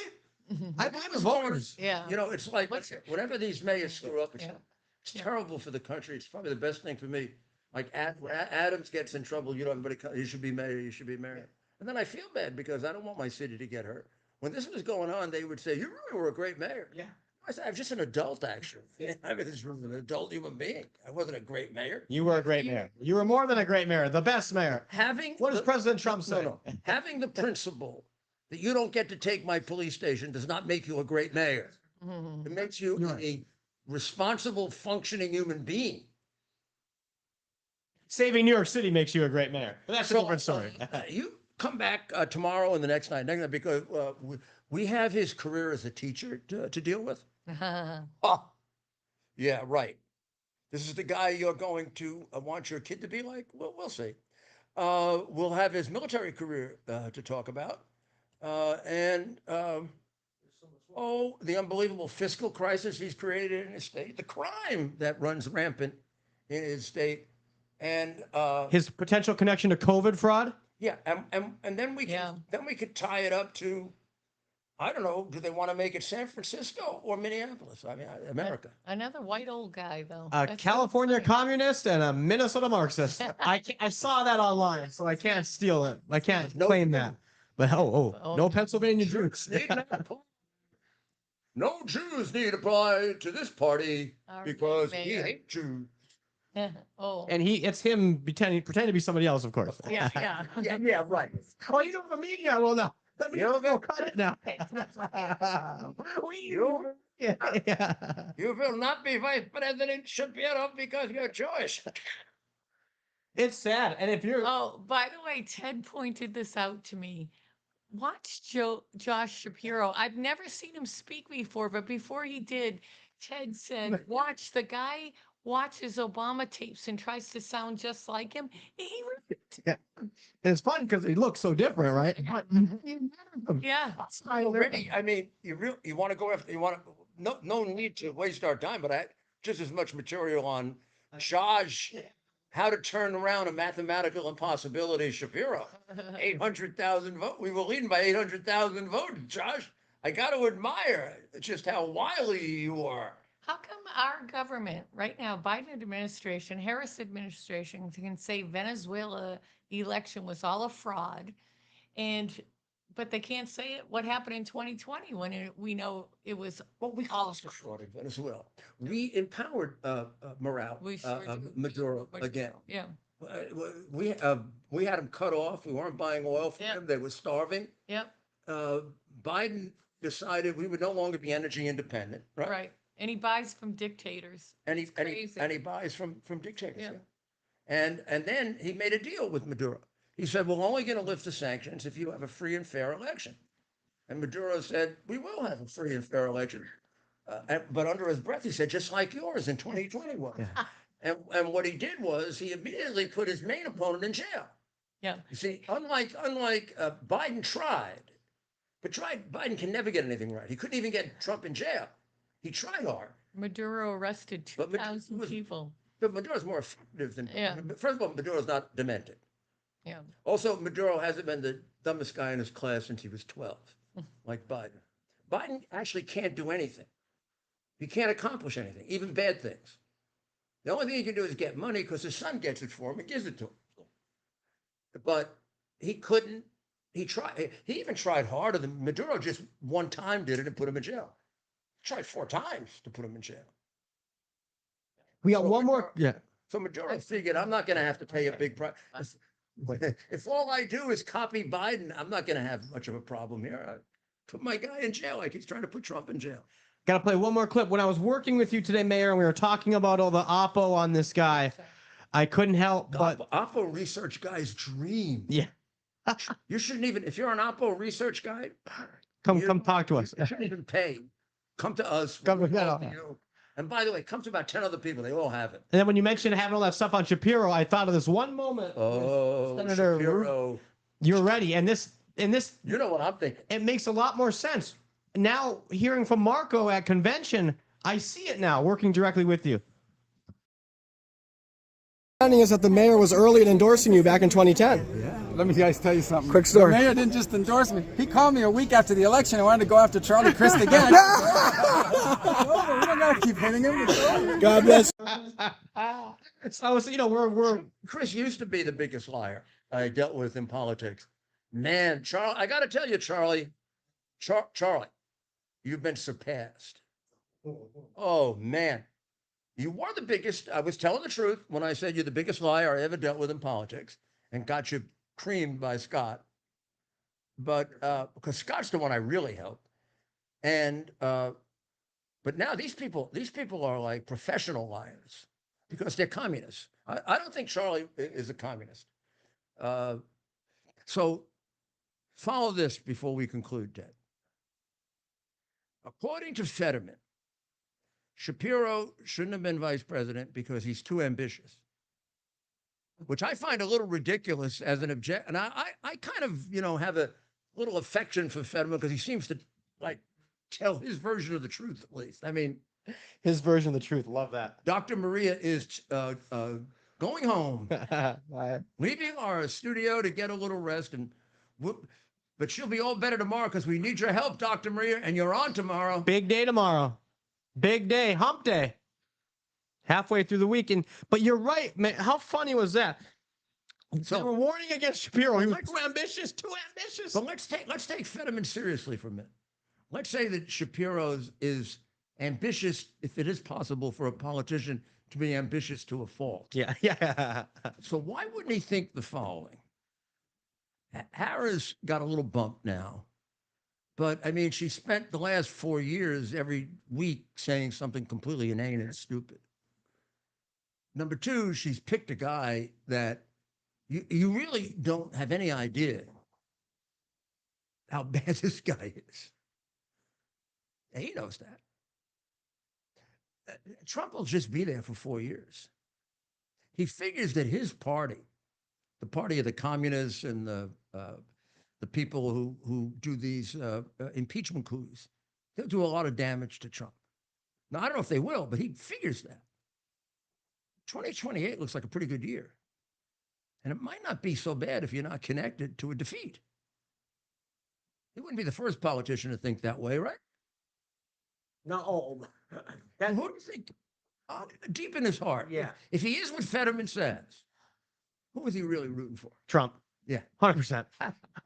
I blame the voters. Yeah. You know, it's like What's- whenever these mayors screw up, Yeah. it's terrible for the country. It's probably the best thing for me. Like when Adams gets in trouble, everybody, you should be mayor, you should be mayor. And then I feel bad because I don't want my city to get hurt. When this was going on, they would say, you really were a great mayor. Yeah. I said, I'm just an adult, actually. I mean, this was an adult human being. I wasn't a great mayor. You were a great mayor. You were more than a great mayor, the best mayor. What does President Trump say? No. Having the principle that you don't get to take my police station does not make you a great mayor. It makes you a responsible, functioning human being. Saving New York City makes you a great mayor. But that's a different story. You come back tomorrow and the next night because we have his career as a teacher to deal with. Oh, yeah, right. This is the guy you're going to want your kid to be like? Well, we'll see. We'll have his military career to talk about. The unbelievable fiscal crisis he's created in his state, the crime that runs rampant in his state, and His potential connection to COVID fraud? yeah, and then we could tie it up to, I don't know, do they want to make it San Francisco or Minneapolis? I mean, America. Another white old guy, though. A That's California funny. communist and a Minnesota Marxist. I saw that online, so I can't steal it. I can't No claim Jew. that. But no Pennsylvania Jews. No Jews need apply to this party Our because we mayor. hate Jews. Oh. And it's him pretending to be somebody else, of course. Yeah, yeah. Yeah, right. Oh, you know the media? Well, no. Let me You go cut it now. You, Yeah. you will not be Vice President Shapiro because you're Jewish. It's sad. And if you're Oh, by the way, Ted pointed this out to me. Watch Josh Shapiro. I've never seen him speak before, but before he did, Ted said, watch, the guy watches Obama tapes and tries to sound just like him. yeah. It's fun because he looks so different, right? But Yeah. Already, I mean, you want to go after, no need to waste our time, but I just as much material on Josh, how to turn around a mathematical impossibility, Shapiro. 800,000 votes. We were leading by 800,000 votes, Josh. I got to admire just how wily you are. How come our government right now, Biden administration, Harris administration, can say Venezuela election was all a fraud, but they can't say it? What happened in 2020 when we know it was? Well, we caused a fraud in Venezuela. We empowered Morale, We sure do. Maduro again. Yeah. We had them cut off. We weren't buying oil from Yep. them. They were starving. Yep. Biden decided we would no longer be energy independent, right? Right. And he buys from dictators. And he Crazy. buys from dictators. Yeah. Yeah. And then he made a deal with Maduro. He said, we're only going to lift the sanctions if you have a free and fair election. And Maduro said, we will have a free and fair election. But under his breath, he said, just like yours in 2021. Yeah. And what he did was he immediately put his main opponent in jail. Yeah. You see, unlike Biden tried, but Biden can never get anything right. He couldn't even get Trump in jail. He tried hard. Maduro arrested But 2,000 people. But Maduro's more effective than, Yeah. First of all, Maduro's not demented. Yeah. Also, Maduro hasn't been the dumbest guy in his class since he was 12, like Biden. Biden actually can't do anything. He can't accomplish anything, even bad things. The only thing he can do is get money because his son gets it for him and gives it to him. But he couldn't, he even tried harder than Maduro. Just one time did it and put him in jail. Tried 4 times to put him in jail. we got So one more. Yeah. So Maduro figured, I'm not going to have to pay a big price. If all I do is copy Biden, I'm not going to have much of a problem here. I put my guy in jail like he's trying to put Trump in jail. Got to play one more clip. When I was working with you today, Mayor, and we were talking about all the oppo on this guy, I couldn't help but Oppo research guy's dream. yeah. You shouldn't even, if you're an Oppo research guy, Come talk to us. you shouldn't even pay. Come to us. Come We'll to- talk to you. And by the way, come to about 10 other people. They all have it. And then when you mentioned having all that stuff on Shapiro, I thought of this one moment. Oh, Senator Shapiro. You're ready. And this, You know what I'm thinking. it makes a lot more sense. Now, hearing from Marco at convention, I see it now, working directly with you. Is that the mayor was early in endorsing you back in 2010. Let me guys tell you something. Quick story. The mayor didn't just endorse me. He called me a week after the election and wanted to go after Charlie Crist again. We don't gotta keep hitting him. God bless. So, we're Chris used to be the biggest liar I dealt with in politics. Man, Charlie, I got to tell you, Charlie, you've been surpassed. Oh, man. You were the biggest. I was telling the truth when I said you're the biggest liar I ever dealt with in politics and got you creamed by Scott. But because Scott's the one I really helped. And but now these people are like professional liars because they're communists. I don't think Charlie is a communist. So follow this before we conclude, Ted. According to Fetterman, Shapiro shouldn't have been vice president because he's too ambitious, which I find a little ridiculous as an object. And I kind of, have a little affection for Fetterman because he seems to like tell his version of the truth, at least. I mean, his version of the truth. Love that. Dr. Maria is going home, leaving our studio to get a little rest, but she'll be all better tomorrow because we need your help, Dr. Maria, and you're on tomorrow. Big day tomorrow. Big day, hump day. Halfway through the weekend. But you're right, man. How funny was that? So they were warning against Shapiro. He was too ambitious, too ambitious. But let's take Fetterman seriously for a minute. Let's say that Shapiro is ambitious, if it is possible for a politician to be ambitious to a fault. Yeah. So why wouldn't he think the following? Harris got a little bump now But I mean, she spent the last 4 years every week saying something completely inane and stupid. Number two, she's picked a guy that you really don't have any idea how bad this guy is. And he knows that. Trump will just be there for 4 years. He figures that his party, the party of the communists and the people who do these impeachment coups, they'll do a lot of damage to Trump. Now, I don't know if they will, but he figures that. 2028 looks like a pretty good year. And it might not be so bad if you're not connected to a defeat. He wouldn't be the first politician to think that way, right? No. And who do you think? Deep in his heart. Yeah. If he is what Fetterman says, who is he really rooting for? Trump. Yeah. 100%.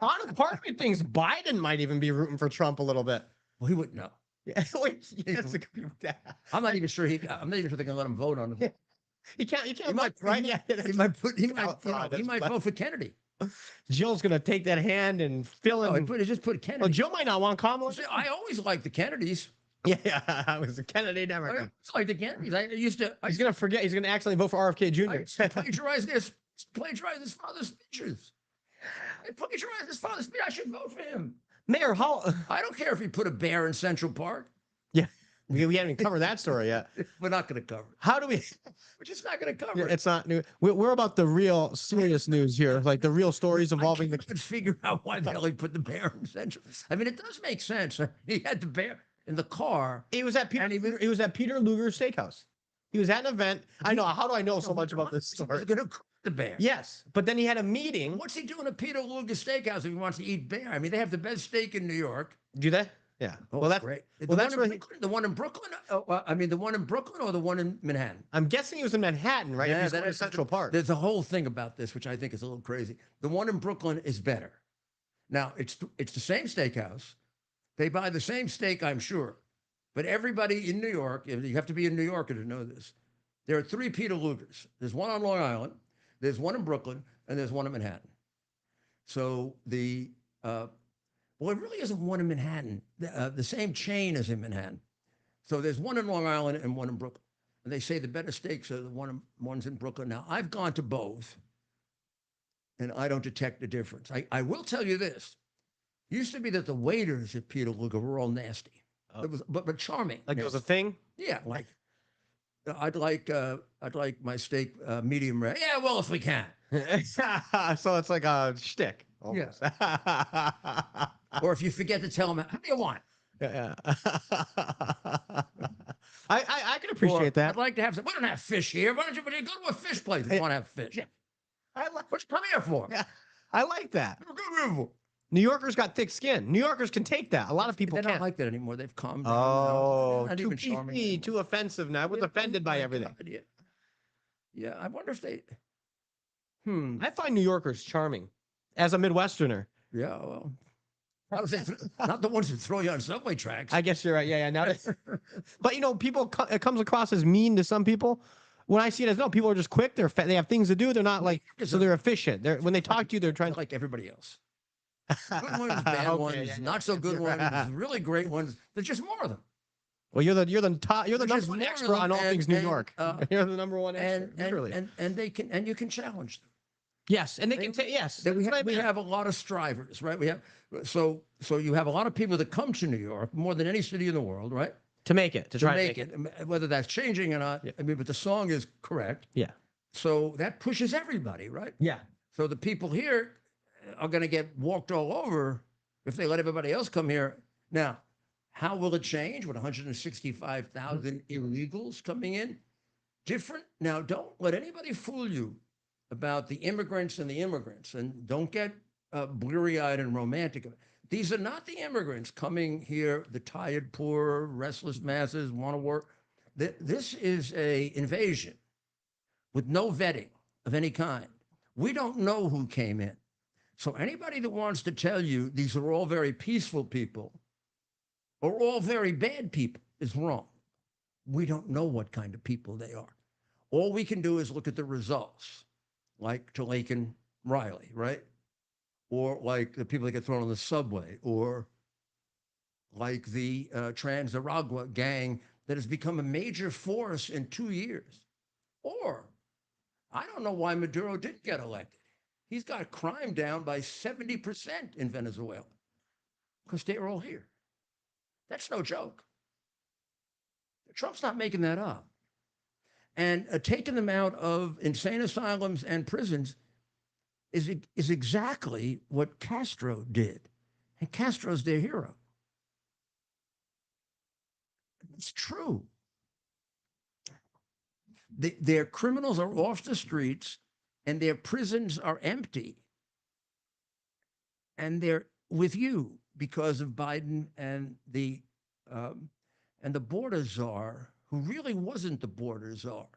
Honestly, part of me thinks Biden might even be rooting for Trump a little bit. Well, he wouldn't know. Yeah, yes, it could be that. I'm not even sure I'm not even sure they can let him vote on it. Yeah. He can't He might, right? he, Yeah, he might put he might, Oh, you know, God, he that's might funny. vote for Kennedy. Jill's gonna take that hand and fill Oh, in. just put Oh, Kennedy. Jill might not want Kamala. See, I always liked the Kennedys. Yeah, I was a Kennedy I Democrat. always liked the Kennedys. I used to. He's gonna forget. He's gonna accidentally vote for RFK I Jr. plagiarize his father's speeches. I plagiarized his father's speech. I should vote for him. Mayor, how? I don't care if he put a bear in Central Park. Yeah, we haven't even covered that story yet. We're not going to cover it. How do we? We're just not going to cover it. It's not new. We're about the real serious news here, like the real stories involving the. I can't figure out why the hell he put the bear in Central. I mean, it does make sense. He had the bear in the car. He was at Peter. He was at Peter Luger's Steakhouse. He was at an event. I know. How do I know so much about this He's story? going to cook the bear. Yes, but then he had a meeting. What's he doing at Peter Luger's Steakhouse if he wants to eat bear? I mean, they have the best steak in New York. Do they? Yeah. Oh, well, that's great. Well, that's one where in Brooklyn, the one in Brooklyn. Oh, I mean, the one in Brooklyn or the one in Manhattan. I'm guessing he was in Manhattan, right? If he's going to is Central Park. There's a whole thing about this, which I think is a little crazy. The one in Brooklyn is better. Now, it's the same steakhouse. They buy the same steak, I'm sure. But everybody in New York, you have to be a New Yorker to know this. There are 3 Peter Lugers. There's one on Long Island, there's one in Brooklyn, and there's one in Manhattan. So well, it really isn't one in Manhattan. The same chain is in Manhattan. So there's one in Long Island and one in Brooklyn. And they say the better steaks are the ones in Brooklyn. Now, I've gone to both, and I don't detect the difference. I will tell you this. Used to be that the waiters at Peter Luger were all nasty. Oh. It was, but charming. Like it was a thing. Yeah, like I'd like my steak medium rare. Yeah, well, if we can. So it's like a shtick. Almost. Or if you forget to tell them, how do you want? Yeah. I can appreciate that. I'd like to have some. We don't have fish here. Why don't you go to a fish place if you want to have fish? What you come here for? Yeah, I like that. New Yorkers got thick skin. New Yorkers can take that. A lot of people They don't can't. like that anymore. They've calmed down. Oh, Not too even charming PC, anymore. too offensive now. I was offended by everything. God, yeah, I wonder if they. I find New Yorkers charming as a Midwesterner. Yeah, well, not the ones that throw you on subway tracks. I guess you're right. Yeah. Now, but people, it comes across as mean to some people. When I see it as no, people are just quick. They have things to do. They're not like so. They're efficient. When they talk to you, they're trying to like everybody else. Good ones, bad Okay, ones, yeah, not so good ones, really great ones. There's just more of them. Well, you're the top. You're the There's number just one more expert of on them, all and- things New and, York. You're the number one expert. And literally. and you can challenge them. Yes, and they can take yes. Then we that's what I we meant. have a lot of strivers, right? We have so you have a lot of people that come to New York more than any city in the world, right? to make it to To try make and make it, whether that's changing or not. Yeah. I mean, but the song is correct. Yeah. So that pushes everybody, right? Yeah. So the people here are going to get walked all over if they let everybody else come here. Now, how will it change with 165,000 illegals coming in? Different. Now, don't let anybody fool you about the immigrants and the immigrants, and don't get bleary-eyed and romantic. These are not the immigrants coming here, the tired, poor, restless masses want to work. This is a invasion with no vetting of any kind. We don't know who came in. So anybody that wants to tell you these are all very peaceful people or all very bad people is wrong. We don't know what kind of people they are. All we can do is look at the results, like to Laken Riley, right? Or like the people that get thrown on the subway, or like the Trans-Aragua gang that has become a major force in 2 years. Or, I don't know why Maduro didn't get elected. He's got crime down by 70% in Venezuela because they were all here. That's no joke. Trump's not making that up. And taking them out of insane asylums and prisons is exactly what Castro did. And Castro's their hero. It's true. Their criminals are off the streets and their prisons are empty. And they're with you because of Biden and the border czar, who really wasn't the border czar.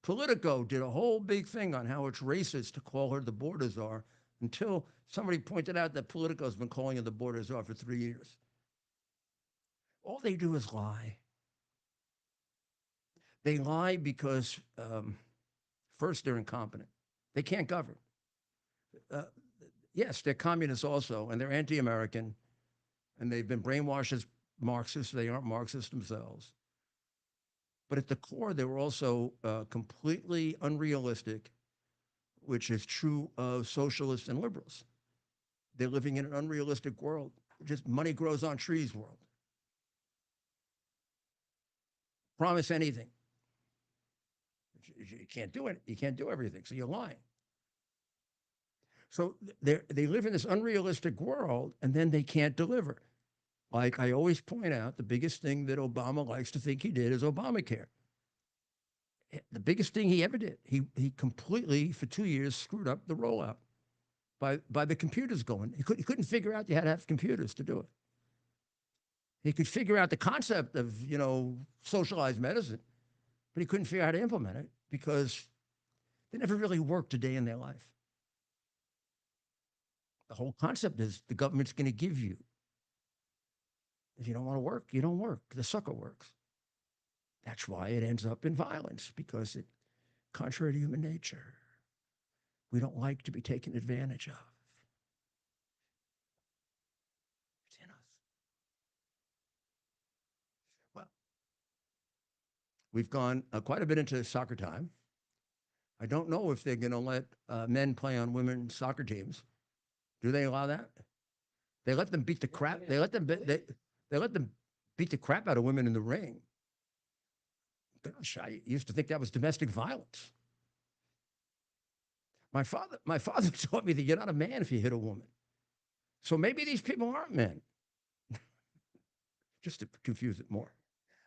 Politico did a whole big thing on how it's racist to call her the border czar until somebody pointed out that Politico's been calling her the border czar for 3 years. All they do is lie. They lie because, first, they're incompetent. They can't govern. Yes, they're communists also, and they're anti-American, and they've been brainwashed as Marxists. They aren't Marxists themselves. But at the core, they were also completely unrealistic, which is true of socialists and liberals. They're living in an unrealistic world, just money grows on trees world. Promise anything. You can't do it. You can't do everything, so you're lying. So they live in this unrealistic world, and then they can't deliver. Like I always point out, the biggest thing that Obama likes to think he did is Obamacare. The biggest thing he ever did. He completely, for 2 years, screwed up the rollout by the computers going. He couldn't figure out you had to have computers to do it. He could figure out the concept of, socialized medicine, but he couldn't figure out how to implement it because they never really worked a day in their life. The whole concept is the government's going to give you. If you don't want to work, you don't work. The sucker works. That's why it ends up in violence, because it, contrary to human nature, we don't like to be taken advantage of. It's in us. Well, we've gone quite a bit into soccer time. I don't know if they're going to let men play on women's soccer teams. Do they allow that? They let them beat the crap. They let them beat the crap out of women in the ring. Gosh, I used to think that was domestic violence. My father taught me that you're not a man if you hit a woman. So maybe these people aren't men. Just to confuse it more.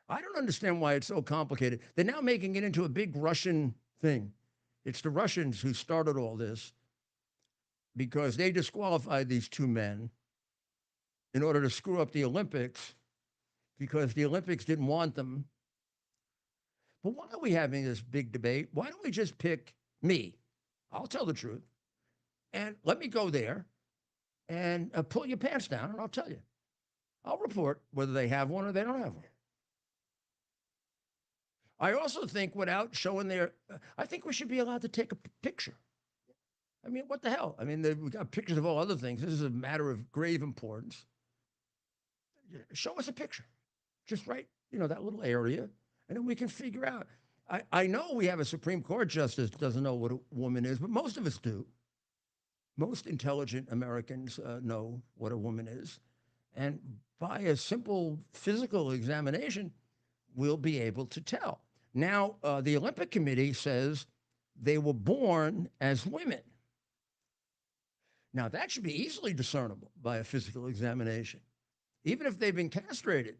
I don't understand why it's so complicated. They're now making it into a big Russian thing. It's the Russians who started all this because they disqualified these two men in order to screw up the Olympics because the Olympics didn't want them. But why are we having this big debate? Why don't we just pick me? I'll tell the truth. And let me go there and pull your pants down and I'll tell you. I'll report whether they have one or they don't have one. I also think without showing I think we should be allowed to take a picture. I mean, what the hell? I mean, we got pictures of all other things. This is a matter of grave importance. Show us a picture. Just right, that little area. And then we can figure out. I know we have a Supreme Court justice that doesn't know what a woman is, but most of us do. Most intelligent Americans know what a woman is. And by a simple physical examination, we'll be able to tell. Now, the Olympic Committee says they were born as women. Now, that should be easily discernible by a physical examination. Even if they've been castrated,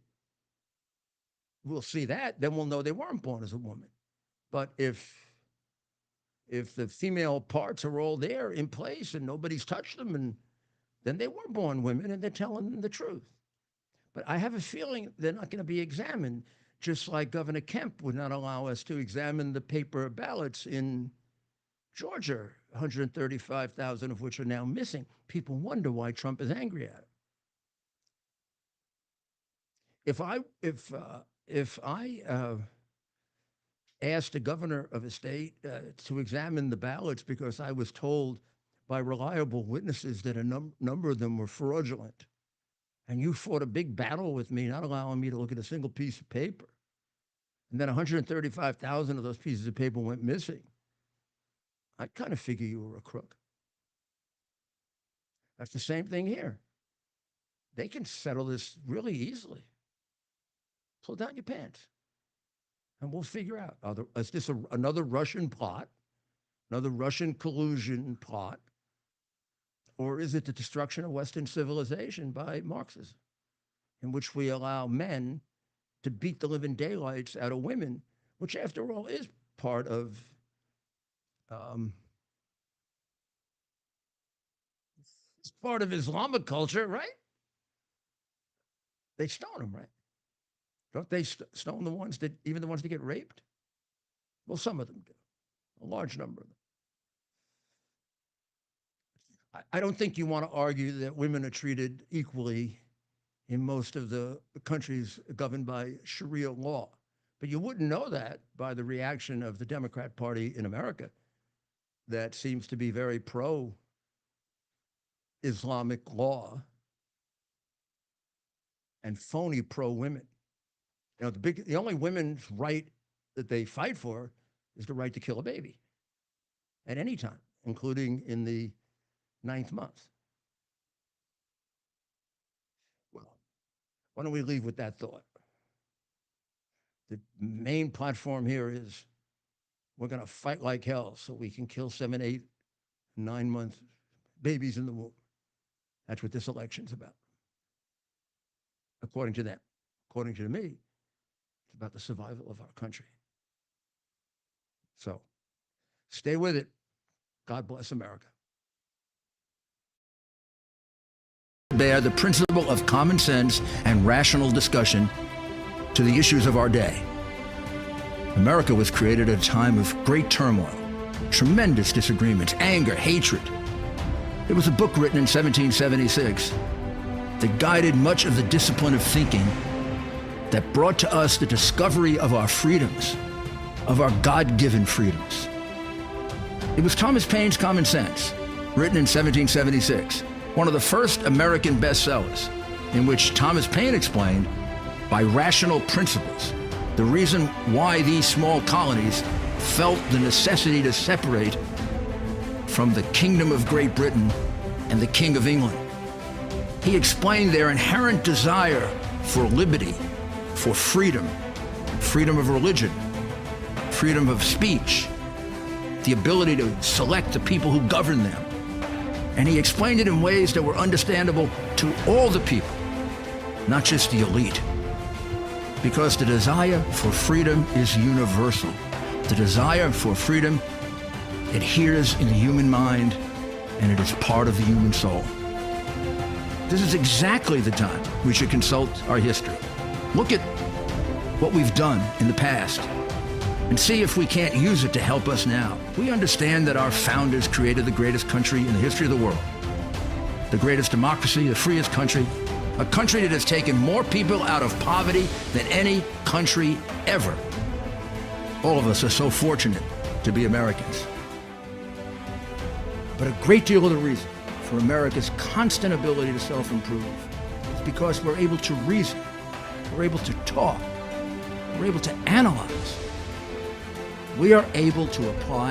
we'll see that, then we'll know they weren't born as a woman. But if the female parts are all there in place and nobody's touched them, and then they were born women and they're telling them the truth. But I have a feeling they're not going to be examined, just like Governor Kemp would not allow us to examine the paper ballots in Georgia, 135,000 of which are now missing. People wonder why Trump is angry at it. If I asked a governor of a state to examine the ballots because I was told by reliable witnesses that a number of them were fraudulent, and you fought a big battle with me, not allowing me to look at a single piece of paper, and then 135,000 of those pieces of paper went missing, I'd kind of figure you were a crook. That's the same thing here. They can settle this really easily. Pull down your pants, and we'll figure out, is this another Russian plot, another Russian collusion plot, or is it the destruction of Western civilization by Marxism, in which we allow men to beat the living daylights out of women, which after all is part of it's part of Islamic culture, right? They stone them, right? Don't they stone the ones that, even the ones that get raped? Well, some of them do, a large number of them. I don't think you want to argue that women are treated equally in most of the countries governed by Sharia law, but you wouldn't know that by the reaction of the Democrat Party in America that seems to be very pro-Islamic law and phony pro-women. You know, the only women's right that they fight for is the right to kill a baby at any time, including in the 9th month. Well, why don't we leave with that thought? The main platform here is we're going to fight like hell so we can kill 7, 8, 9 month babies in the womb. That's what this election's about. According to them. According to me, it's about the survival of our country. So stay with it. God bless America. Bear the principle of common sense and rational discussion to the issues of our day. America was created at a time of great turmoil, tremendous disagreements, anger, hatred. There was a book written in 1776 that guided much of the discipline of thinking that brought to us the discovery of our freedoms, of our God-given freedoms. It was Thomas Paine's Common Sense, written in 1776, one of the first American bestsellers, in which Thomas Paine explained, by rational principles, the reason why these small colonies felt the necessity to separate from the Kingdom of Great Britain and the King of England. He explained their inherent desire for liberty, for freedom, freedom of religion, freedom of speech, the ability to select the people who govern them. And he explained it in ways that were understandable to all the people, not just the elite. Because the desire for freedom is universal. The desire for freedom adheres in the human mind, and it is part of the human soul. This is exactly the time we should consult our history. Look at what we've done in the past and see if we can't use it to help us now. We understand that our founders created the greatest country in the history of the world, the greatest democracy, the freest country, a country that has taken more people out of poverty than any country ever. All of us are so fortunate to be Americans. But a great deal of the reason for America's constant ability to self-improve is because we're able to reason, we're able to talk, we're able to analyze. We are able to apply